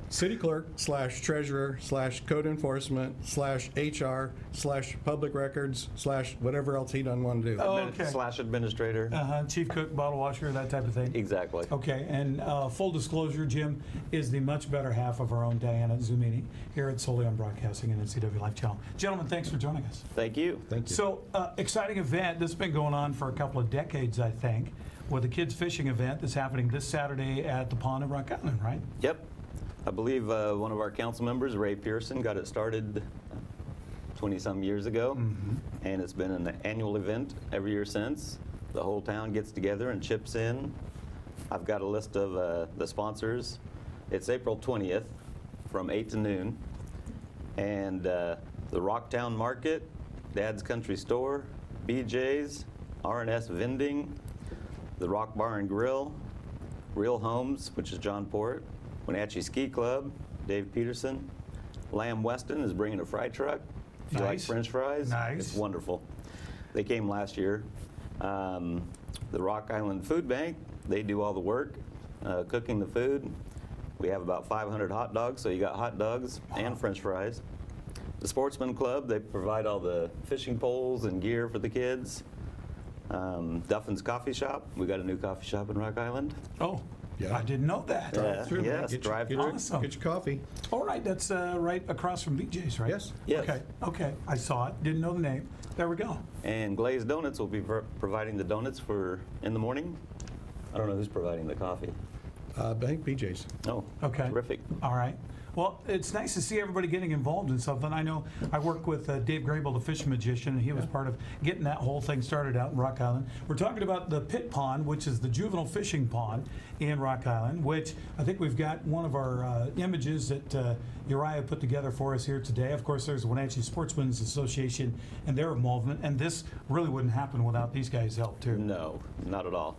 city clerk / treasurer / code enforcement / HR / public records / whatever else he doesn't want to do. Oh, okay. / administrator. Chief cook, bottle washer, that type of thing. Exactly. Okay, and full disclosure, Jim is the much better half of our own Diana Zumini here at Solely on Broadcasting and NCW Life Channel. Gentlemen, thanks for joining us. Thank you. Thank you. So, exciting event. This has been going on for a couple of decades, I think, with a kids fishing event that's happening this Saturday at the pond in Rock Island, right? Yep. I believe one of our council members, Ray Pearson, got it started 20-some years ago, and it's been an annual event every year since. The whole town gets together and chips in. I've got a list of the sponsors. It's April 20th from 8 to noon, and the Rocktown Market, Dad's Country Store, BJ's, R&S Vending, the Rock Bar and Grill, Real Homes, which is John Port, Wenatchee Ski Club, Dave Peterson. Lamb Weston is bringing a fry truck. If you like French fries, it's wonderful. They came last year. The Rock Island Food Bank, they do all the work, cooking the food. We have about 500 hot dogs, so you got hot dogs and French fries. The Sportsman Club, they provide all the fishing poles and gear for the kids. Duffin's Coffee Shop, we got a new coffee shop in Rock Island. Oh, yeah. I didn't know that. Yes, drive through. Awesome. Get your coffee. All right, that's right across from BJ's, right? Yes. Yes. Okay, I saw it. Didn't know the name. There we go. And Glazed Donuts will be providing the donuts for in the morning. I don't know who's providing the coffee. I think BJ's. Oh, okay. Terrific. All right. Well, it's nice to see everybody getting involved in something. I know I worked with Dave Grable, the fish magician, and he was part of getting that whole thing started out in Rock Island. We're talking about the Pit Pond, which is the juvenile fishing pond in Rock Island, which I think we've got one of our images that Uriah put together for us here today. Of course, there's the Wenatchee Sportsmen's Association and their involvement, and this really wouldn't happen without these guys' help, too. No, not at all.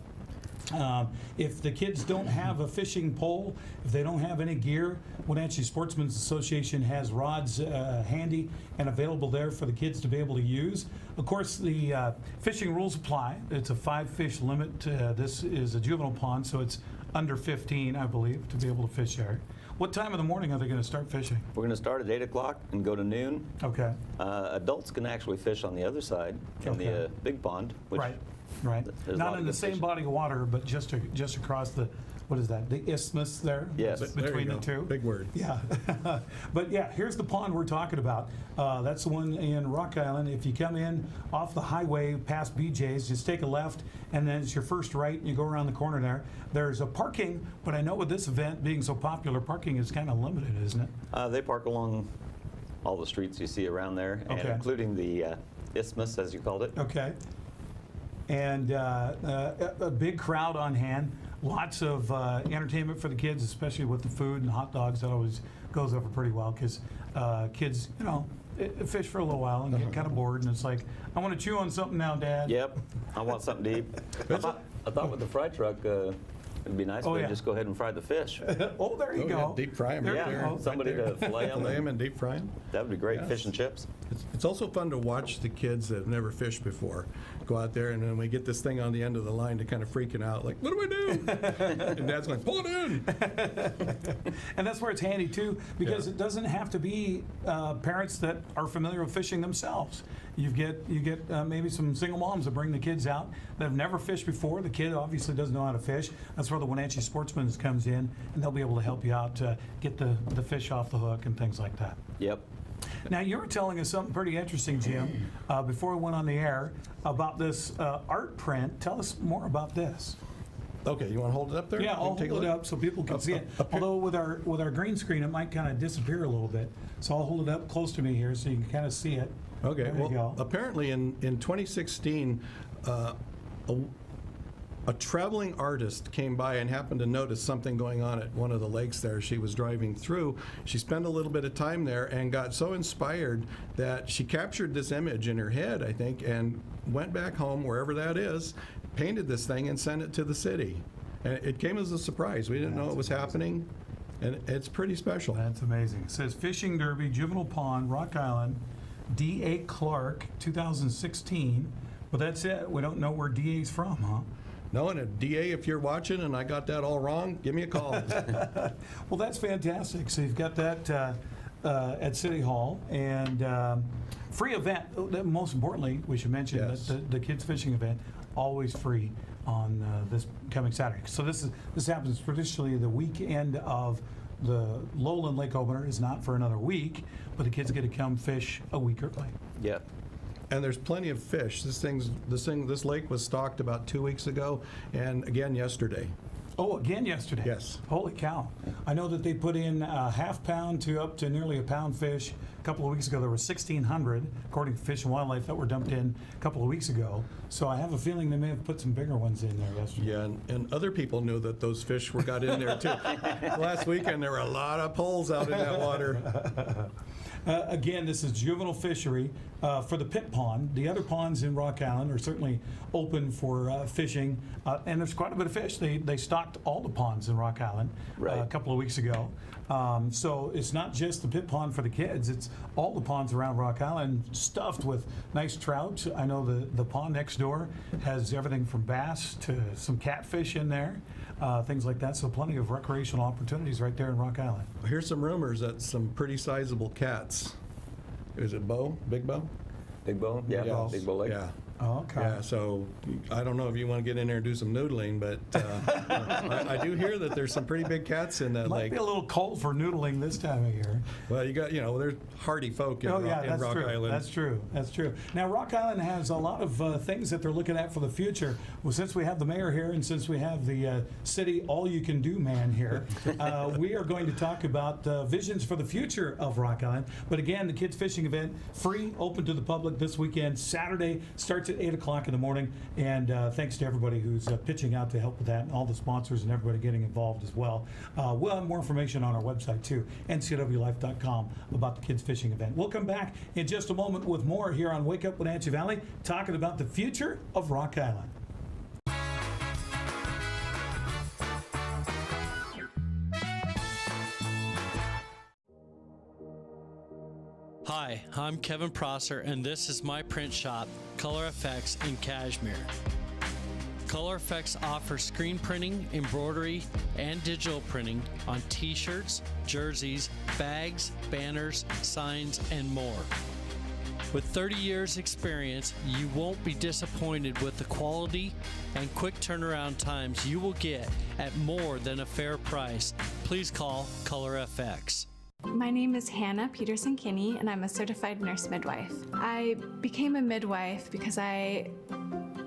If the kids don't have a fishing pole, if they don't have any gear, Wenatchee Sportsmen's Association has rods handy and available there for the kids to be able to use. Of course, the fishing rules apply. It's a 5-fish limit. This is a juvenile pond, so it's under 15, I believe, to be able to fish there. What time of the morning are they going to start fishing? We're going to start at 8 o'clock and go to noon. Okay. Adults can actually fish on the other side in the big pond. Which Right. Not in the same body of water, but just across the, what is that, the isthmus there? Yes. Between the two? Big word. Yeah. But yeah, here's the pond we're talking about. That's the one in Rock Island. If you come in off the highway past BJ's, just take a left, and then it's your first right, and you go around the corner there. There's a parking, but I know with this event being so popular, parking is kind of limited, isn't it? They park along all the streets you see around there, and including the isthmus, as you called it. Okay. And a big crowd on hand, lots of entertainment for the kids, especially with the food and hot dogs. That always goes over pretty well because kids, fish for a little while and get kind of bored, and it's like, I want to chew on something now, Dad. Yep, I want something to eat. I thought with the fry truck, it'd be nice if we just go ahead and fry the fish. Oh, there you go. Deep fry them right there. Somebody to fillet them. Fillet them and deep fry them. That would be great. Fish and chips. It's also fun to watch the kids that have never fished before go out there, and then we get this thing on the end of the line to kind of freaking out, like, what do I do? And Dad's like, pull it in. And that's where it's handy too, because it doesn't have to be parents that are familiar with fishing themselves. You get maybe some single moms that bring the kids out that have never fished before. The kid obviously doesn't know how to fish. That's where the Wenatchee Sportsman comes in, and they'll be able to help you out to get the fish off the hook and things like that. Yep. Now, you were telling us something pretty interesting, Jim, before we went on the air about this art print. Tell us more about this. Okay, you want to hold it up there? Yeah, I'll hold it up so people can see it. Although with our green screen, it might kind of disappear a little bit. So I'll hold it up close to me here so you can kind of see it. Okay, well, apparently in 2016, a traveling artist came by and happened to notice something going on at one of the lakes there. She was driving through. She spent a little bit of time there and got so inspired that she captured this image in her head, I think, and went back home, wherever that is, painted this thing and sent it to the city. And it came as a surprise. We didn't know it was happening, and it's pretty special. That's amazing. It says Fishing Derby, Juvenile Pond, Rock Island, D.A. Clark, 2016. But that's it. We don't know where D.A.'s from, huh? No, and DA, if you're watching and I got that all wrong, give me a call. Well, that's fantastic. So you've got that at City Hall, and free event. Most importantly, we should mention that the kids fishing event, always free on this coming Saturday. So this happens traditionally the weekend of the Lowland Lake Opener. Is not for another week, but the kids get to come fish a week early. Yeah. And there's plenty of fish. This lake was stocked about 2 weeks ago, and again yesterday. Oh, again yesterday? Yes. Holy cow. I know that they put in a half pound to up to nearly a pound fish. A couple of weeks ago, there were 1,600, according to Fish and Wildlife, that were dumped in a couple of weeks ago. So I have a feeling they may have put some bigger ones in there yesterday. Yeah, and other people knew that those fish got in there too. Last weekend, there were a lot of poles out in that water. Again, this is juvenile fishery for the pit pond. The other ponds in Rock Island are certainly open for fishing, and there's quite a bit of fish. They stocked all the ponds in Rock Island a couple of weeks ago. So it's not just the pit pond for the kids, it's all the ponds around Rock Island stuffed with nice trout. I know the pond next door has everything from bass to some catfish in there. Things like that, so plenty of recreational opportunities right there in Rock Island. Here's some rumors that some pretty sizable cats. Is it Bo? Big Bo? Big Bo? Yeah, Big Bo Lake. Yeah. Oh, okay. Yeah, so I don't know if you want to get in there and do some noodling, but I do hear that there's some pretty big cats in that lake. Might be a little cold for noodling this time of year. Well, you got, there's hardy folk in Rock Island. That's true. That's true. Now, Rock Island has a lot of things that they're looking at for the future. Well, since we have the mayor here and since we have the city all-you-can-do man here, we are going to talk about visions for the future of Rock Island. But again, the kids fishing event, free, open to the public this weekend. Saturday starts at 8 o'clock in the morning, and thanks to everybody who's pitching out to help with that, and all the sponsors and everybody getting involved as well. We'll have more information on our website too, ncwlife.com, about the kids fishing event. We'll come back in just a moment with more here on Wake Up Wenatchee Valley, talking about the future of Rock Island. Hi, I'm Kevin Prosser, and this is my print shop, Color Effects in Cashmere. Color Effects offers screen printing, embroidery, and digital printing on t-shirts, jerseys, bags, banners, signs, and more. With 30 years experience, you won't be disappointed with the quality and quick turnaround times you will get at more than a fair price. Please call Color FX. My name is Hannah Peterson-Kinney, and I'm a certified nurse midwife. I became a midwife because I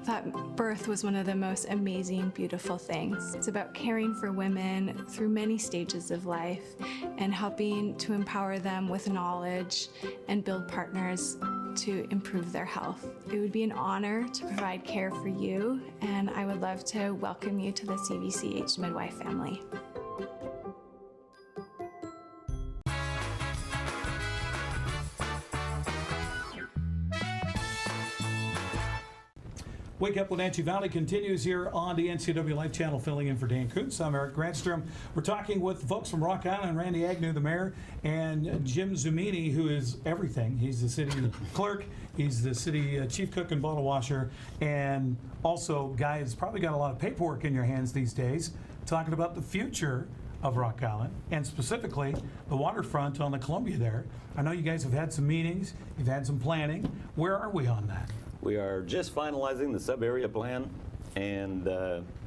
thought birth was one of the most amazing, beautiful things. It's about caring for women through many stages of life and helping to empower them with knowledge and build partners to improve their health. It would be an honor to provide care for you, and I would love to welcome you to the CVCH midwife family. Wake Up Wenatchee Valley continues here on the NCW Life Channel, filling in for Dan Kuntz. I'm Eric Granstrom. We're talking with folks from Rock Island, Randy Agnew, the mayor, and Jim Zumini, who is everything. He's the city clerk, he's the city chief cook and bottle washer, and also guy who's probably got a lot of paperwork in your hands these days, talking about the future of Rock Island, and specifically the waterfront on the Columbia there. I know you guys have had some meetings, you've had some planning. Where are we on that? We are just finalizing the sub-area plan and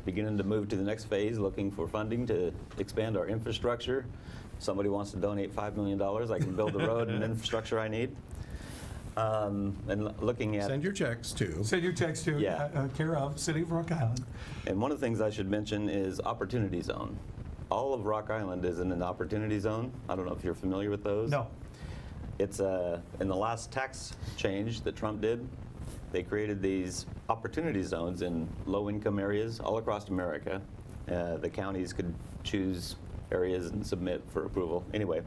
beginning to move to the next phase, looking for funding to expand our infrastructure. If somebody wants to donate $5 million, I can build the road and infrastructure I need. And looking at... Send your checks to. Send your checks to, care of City of Rock Island. And one of the things I should mention is Opportunity Zone. All of Rock Island is in an Opportunity Zone. I don't know if you're familiar with those. No. It's in the last tax change that Trump did, they created these opportunity zones in low-income areas all across America. The counties could choose areas and submit for approval. Anyway,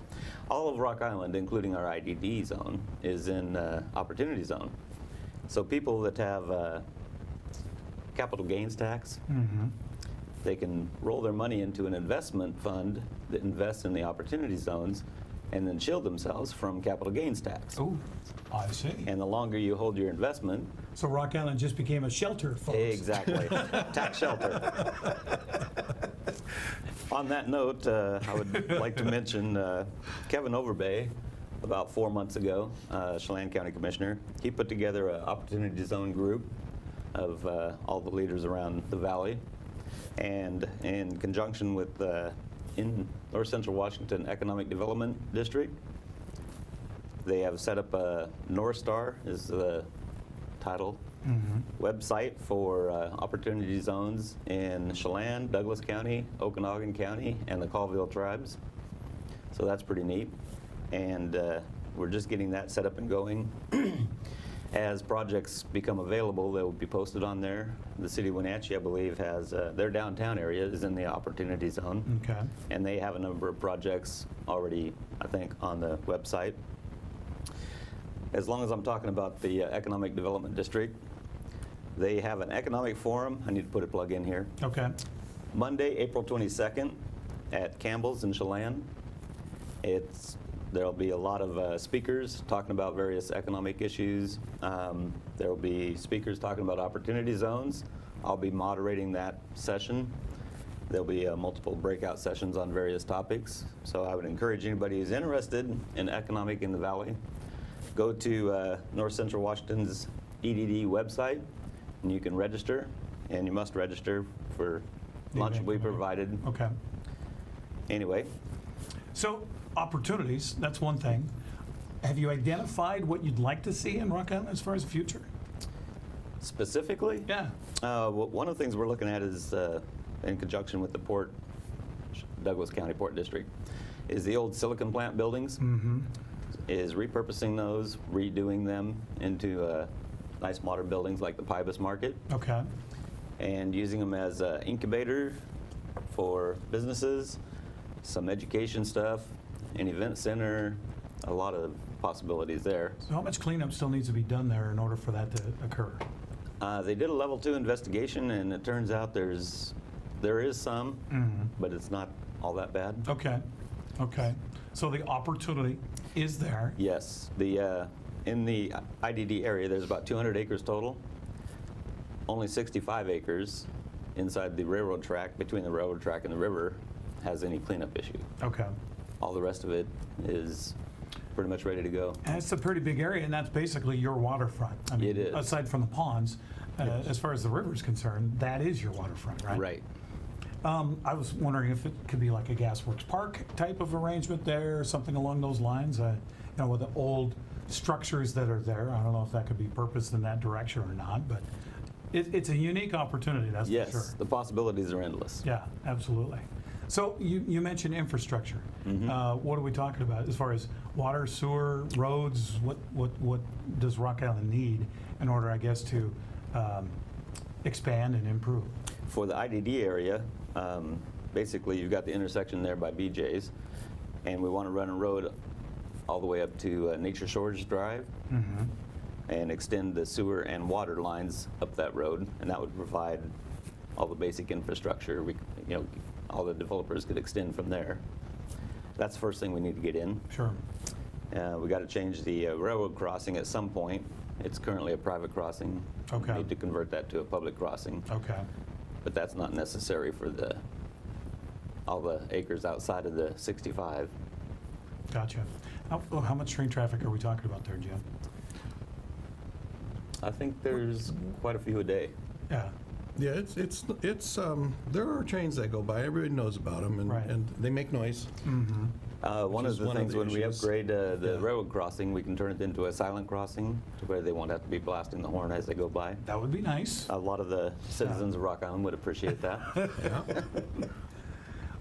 all of Rock Island, including our IDD zone, is in opportunity zone. So people that have capital gains tax, they can roll their money into an investment fund that invests in the opportunity zones and then shield themselves from capital gains tax. Oh, I see. And the longer you hold your investment... So Rock Island just became a shelter, folks. Exactly. Tax shelter. On that note, I would like to mention Kevin Overbay, about 4 months ago, Chelan County Commissioner. He put together an opportunity zone group of all the leaders around the valley. And in conjunction with in North Central Washington Economic Development District, they have set up a North Star, is the title, website for opportunity zones in Chelan, Douglas County, Okanagan County, and the Colville tribes. So that's pretty neat. And we're just getting that set up and going. As projects become available, they will be posted on there. The city of Wenatchee, I believe, has their downtown area is in the opportunity zone. Okay. And they have a number of projects already, I think, on the website. As long as I'm talking about the Economic Development District, they have an economic forum. I need to put a plug in here. Okay. Monday, April 22nd at Campbell's in Chelan. There'll be a lot of speakers talking about various economic issues. There will be speakers talking about opportunity zones. I'll be moderating that session. There'll be multiple breakout sessions on various topics. So I would encourage anybody who's interested in economic in the valley, go to North Central Washington's EDD website, and you can register, and you must register for lunch will be provided. Okay. Anyway. So opportunities, that's one thing. Have you identified what you'd like to see in Rock Island as far as the future? Specifically? Yeah. One of the things we're looking at is, in conjunction with the Port, Douglas County Port District, is the old silicon plant buildings. Is repurposing those, redoing them into nice modern buildings like the Pybus Market. Okay. And using them as an incubator for businesses, some education stuff, an event center, a lot of possibilities there. So how much cleanup still needs to be done there in order for that to occur? They did a level 2 investigation, and it turns out there is some, but it's not all that bad. Okay. Okay. So the opportunity is there. Yes. In the IDD area, there's about 200 acres total. Only 65 acres inside the railroad track, between the railroad track and the river, has any cleanup issue. Okay. All the rest of it is pretty much ready to go. And it's a pretty big area, and that's basically your waterfront. I mean, it is. Aside from the ponds, as far as the river is concerned, that is your waterfront, right? Right. I was wondering if it could be like a Gasworks Park type of arrangement there, or something along those lines. You know, with the old structures that are there. I don't know if that could be purposed in that direction or not, but it's a unique opportunity, that's for sure. Yes, the possibilities are endless. Yeah, absolutely. So you mentioned infrastructure. What are we talking about as far as water, sewer, roads? What does Rock Island need in order, I guess, to expand and improve? For the IDD area, basically you've got the intersection there by BJ's, and we want to run a road all the way up to Nature Shores Drive and extend the sewer and water lines up that road, and that would provide all the basic infrastructure. All the developers could extend from there. That's the first thing we need to get in. Sure. We got to change the railroad crossing at some point. It's currently a private crossing. Okay. We need to convert that to a public crossing. Okay. But that's not necessary for all the acres outside of the 65. Gotcha. How much train traffic are we talking about there, Jim? I think there's quite a few a day. Yeah. Yeah, it's there are trains that go by. Everybody knows about them, and they make noise. One of the things when we issues. upgrade the railroad crossing, we can turn it into a silent crossing to where they won't have to be blasting the horn as they go by. That would be nice. A lot of the citizens of Rock Island would appreciate that.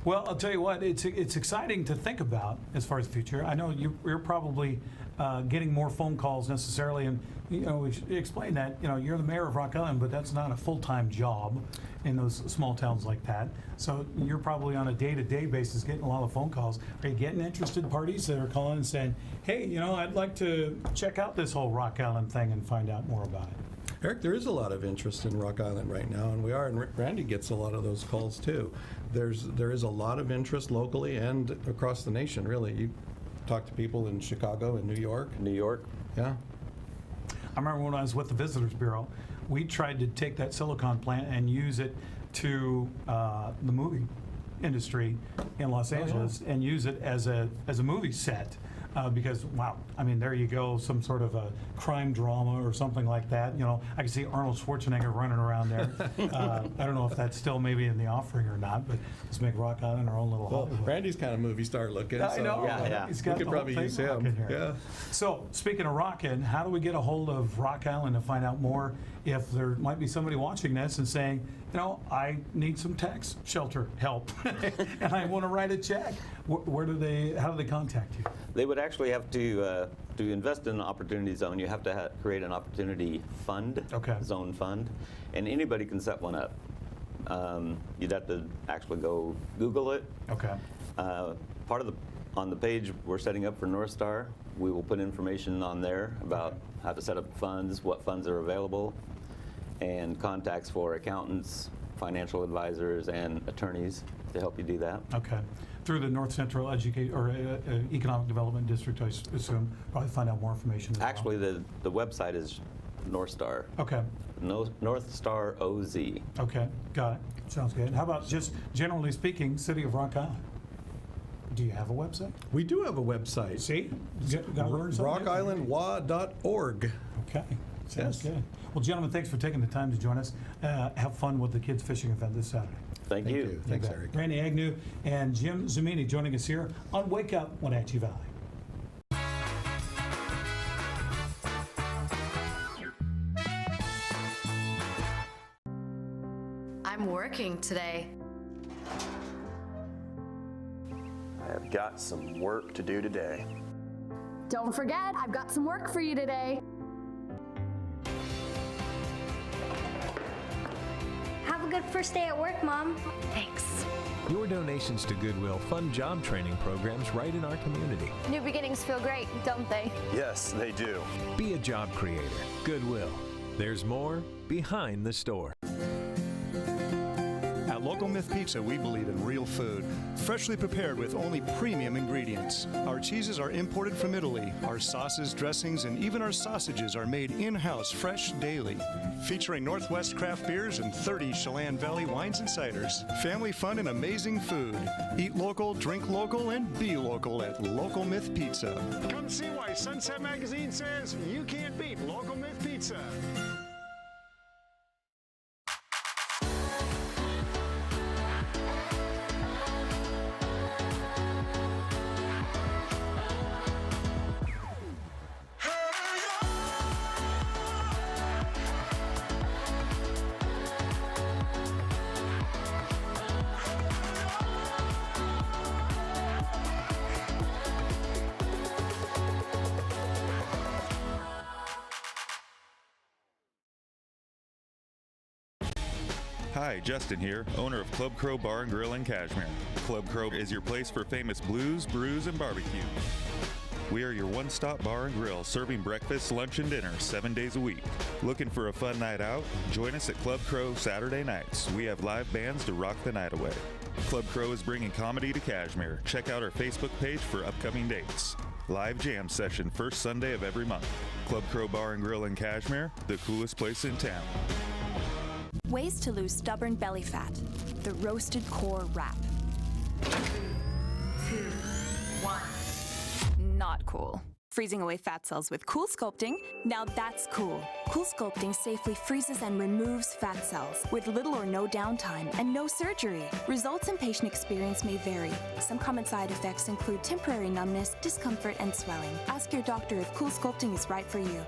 Well, I'll tell you what, it's exciting to think about as far as the future. I know you're probably getting more phone calls necessarily. And we should explain that you're the mayor of Rock Island, but that's not a full-time job in those small towns like that. So you're probably on a day-to-day basis getting a lot of phone calls. Are you getting interested parties that are calling and saying, hey, I'd like to check out this whole Rock Island thing and find out more about it? Eric, there is a lot of interest in Rock Island right now, and Randy gets a lot of those calls too. There is a lot of interest locally and across the nation, really. You talk to people in Chicago and New York. Yeah. I remember when I was with the Visitors Bureau, we tried to take that silicon plant and use it to the movie industry in Los Angeles and use it as a movie set. Because, wow, I mean, there you go, some sort of a crime drama or something like that. I can see Arnold Schwarzenegger running around there. I don't know if that's still maybe in the offering or not, but let's make Rock Island our own little Hollywood. Randy's kind of movie star looking. I know. Yeah. He's got we could probably use him. Here. Yeah. So, speaking of rockin', how do we get a hold of Rock Island to find out more if there might be somebody watching this and saying, I need some tax shelter help and I want to write a check? How do they contact you? They would actually have to invest in an opportunity zone. You have to create an opportunity fund, zone fund, and anybody can set one up. You'd have to actually go Google it. Okay. On the page we're setting up for North Star, we will put information on there about how to set up funds, what funds are available, and contacts for accountants, financial advisors, and attorneys to help you do that. Okay. Through the North Central Economic Development District, I assume, probably find out more information. Actually, the website is North Star. Okay. North Star OZ. Okay, got it. Sounds good. How about just generally speaking, City of Rock Island? Do you have a website? We do have a website. See? RockIslandWA.org. Okay. Sounds good. Well, gentlemen, thanks for taking the time to join us. Have fun with the kids' fishing event this Saturday. Thank you. Thanks, Eric. Randy Agnew and Jim Zamini joining us here on Wake Up Wenatchee Valley. I'm working today. I have got some work to do today. Don't forget, I've got some work for you today. Have a good first day at work, Mom. Thanks. Your donations to Goodwill fund job training programs right in our community. New beginnings feel great, don't they? Yes, they do. Be a job creator. Goodwill. There's more behind the store. At Local Myth Pizza, we believe in real food, freshly prepared with only premium ingredients. Our cheeses are imported from Italy. Our sauces, dressings, and even our sausages are made in-house, fresh daily. Featuring Northwest craft beers and 30 Chelan Valley wines and ciders. Family fun and amazing food. Eat local, drink local, and be local at Local Myth Pizza. Come see why Sunset Magazine says you can't beat Local Myth Pizza. Hi, Justin here, owner of Club Crow Bar and Grill in Cashmere. Club Crow is your place for famous blues, brews, and barbecue. We are your one-stop bar and grill, serving breakfast, lunch, and dinner 7 days a week. Looking for a fun night out? Join us at Club Crow Saturday nights. We have live bands to rock the night away. Club Crow is bringing comedy to Cashmere. Check out our Facebook page for upcoming dates. Live jam session first Sunday of every month. Club Crow Bar and Grill in Cashmere, the coolest place in town. Ways to lose stubborn belly fat. The roasted core wrap. 2, 1. Not cool. Freezing away fat cells with Cool Sculpting, now that's cool. Cool Sculpting safely freezes and removes fat cells with little or no downtime and no surgery. Results and patient experience may vary. Some common side effects include temporary numbness, discomfort, and swelling. Ask your doctor if Cool Sculpting is right for you.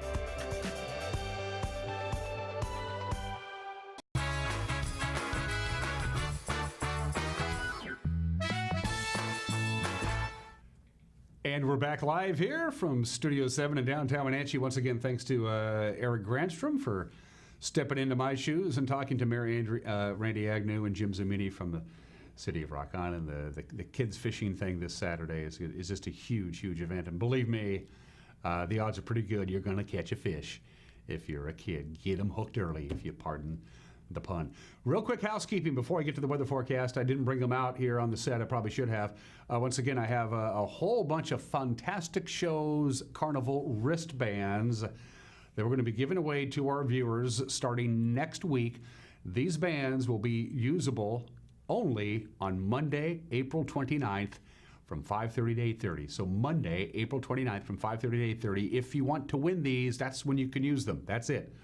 And we're back live here from Studio 7 in downtown Wenatchee. Once again, thanks to Eric Granstrom for stepping into my shoes and talking to Randy Agnew and Jim Zamini from the city of Rock Island. The kids fishing thing this Saturday is just a huge, huge event. And believe me, the odds are pretty good you're going to catch a fish if you're a kid. Get them hooked early, if you pardon the pun. Real quick housekeeping before I get to the weather forecast. I didn't bring them out here on the set. I probably should have. Once again, I have a whole bunch of Fantastic Shows Carnival wristbands that we're going to be giving away to our viewers starting next week. These bands will be usable only on Monday, April 29th from 5:30 to 8:30. So Monday, April 29th from 5:30 to 8:30. If you want to win these, that's when you can use them. That's it.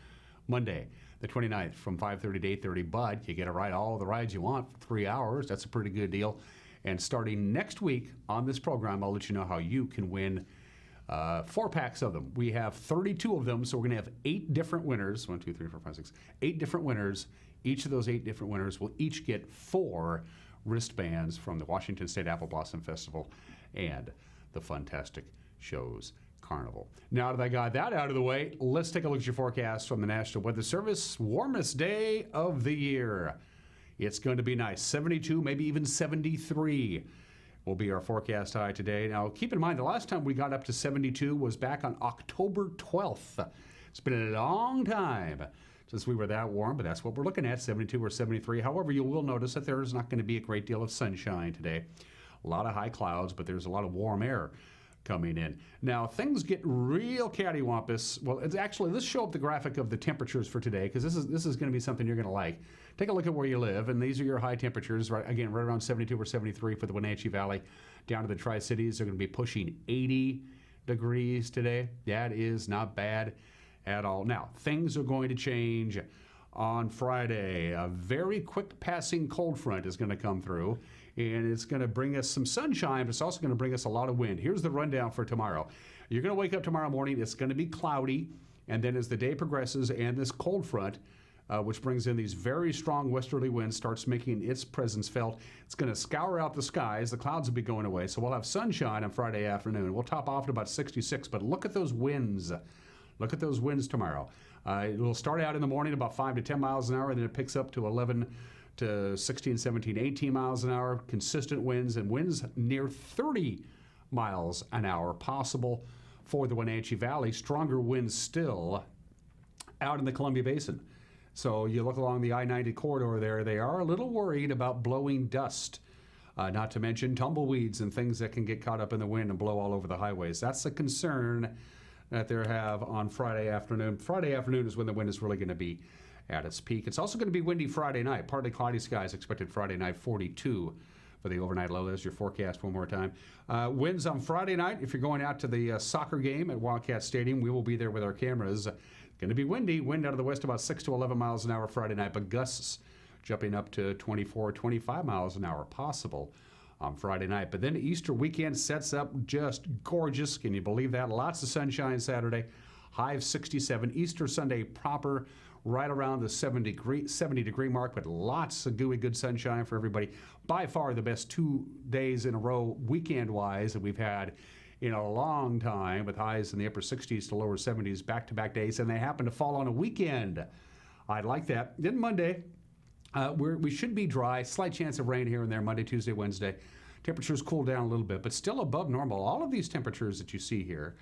Monday, the 29th from 5:30 to 8:30, but you get to ride all the rides you want for 3 hours. That's a pretty good deal. And starting next week on this program, I'll let you know how you can win 4 packs of them. We have 32 of them, so we're going to have 8 different winners. 1, 2, 3, 4, 5, 6. 8 different winners. Each of those 8 different winners will each get 4 wristbands from the Washington State Apple Blossom Festival and the Fantastic Shows Carnival. Now that I got that out of the way, let's take a look at your forecast from the National Weather Service. Warmest day of the year. It's going to be nice. 72, maybe even 73 will be our forecast high today. Now, keep in mind, the last time we got up to 72 was back on October 12th. It's been a long time since we were that warm, but that's what we're looking at, 72 or 73. However, you will notice that there's not going to be a great deal of sunshine today. A lot of high clouds, but there's a lot of warm air coming in. Now, things get real cattywampus. Well, it's actually, let's show up the graphic of the temperatures for today, because this is going to be something you're going to like. Take a look at where you live, and these are your high temperatures, right around 72 or 73 for the Wenatchee Valley. Down to the Tri-Cities, they're going to be pushing 80 degrees today. That is not bad at all. Now, things are going to change on Friday. A very quick passing cold front is going to come through, and it's going to bring us some sunshine, but it's also going to bring us a lot of wind. Here's the rundown for tomorrow. You're going to wake up tomorrow morning, it's going to be cloudy, and then as the day progresses and this cold front, which brings in these very strong westerly winds, starts making its presence felt, it's going to scour out the skies. The clouds will be going away, so we'll have sunshine on Friday afternoon. We'll top off at about 66, but look at those winds. Look at those winds tomorrow. It will start out in the morning about 5 to 10 miles an hour, and then it picks up to 11 to 16, 17, 18 miles an hour. Consistent winds, and winds near 30 miles an hour possible for the Wenatchee Valley. Stronger winds still out in the Columbia Basin. So you look along the I-90 corridor there, they are a little worried about blowing dust, not to mention tumbleweeds and things that can get caught up in the wind and blow all over the highways. That's a concern that they have on Friday afternoon. Friday afternoon is when the wind is really going to be at its peak. It's also going to be windy Friday night. Partly cloudy skies expected Friday night, 42 for the overnight low. There's your forecast one more time. Winds on Friday night. If you're going out to the soccer game at Wildcat Stadium, we will be there with our cameras. Going to be windy. Wind out of the west about 6 to 11 miles an hour Friday night, but gusts jumping up to 24, 25 miles an hour possible on Friday night. But then Easter weekend sets up just gorgeous. Can you believe that? Lots of sunshine Saturday. High of 67. Easter Sunday proper, right around the 70 degree mark, but lots of gooey good sunshine for everybody. By far the best 2 days in a row weekend-wise that we've had in a long time, with highs in the upper 60s to lower 70s back-to-back days, and they happen to fall on a weekend. I like that. Then Monday, we should be dry. Slight chance of rain here and there Monday, Tuesday, Wednesday. Temperatures cool down a little bit, but still above normal. All of these temperatures that you see here,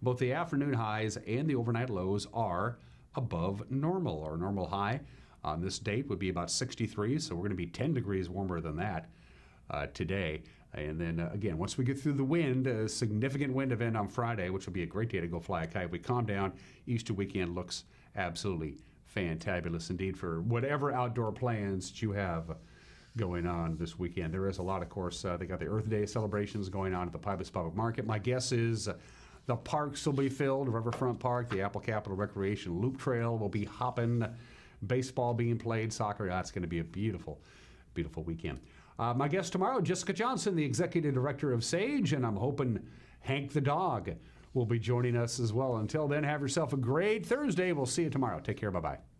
both the afternoon highs and the overnight lows, are above normal. Our normal high on this date would be about 63, so we're going to be 10 degrees warmer than that today. And then again, once we get through the wind, a significant wind event on Friday, which will be a great day to go fly a kite. We calm down. Easter weekend looks absolutely fantabulous indeed for whatever outdoor plans that you have going on this weekend. There is a lot, of course. They got the Earth Day celebrations going on at the Pybus Public Market. My guess is the parks will be filled. Riverfront Park, the Apple Capital Recreation Loop Trail will be hopping. Baseball being played, soccer. It's going to be a beautiful, beautiful weekend. My guest tomorrow, Jessica Johnson, the Executive Director of SAGE, and I'm hoping Hank the dog will be joining us as well. Until then, have yourself a great Thursday. We'll see you tomorrow. Take care. Bye-bye.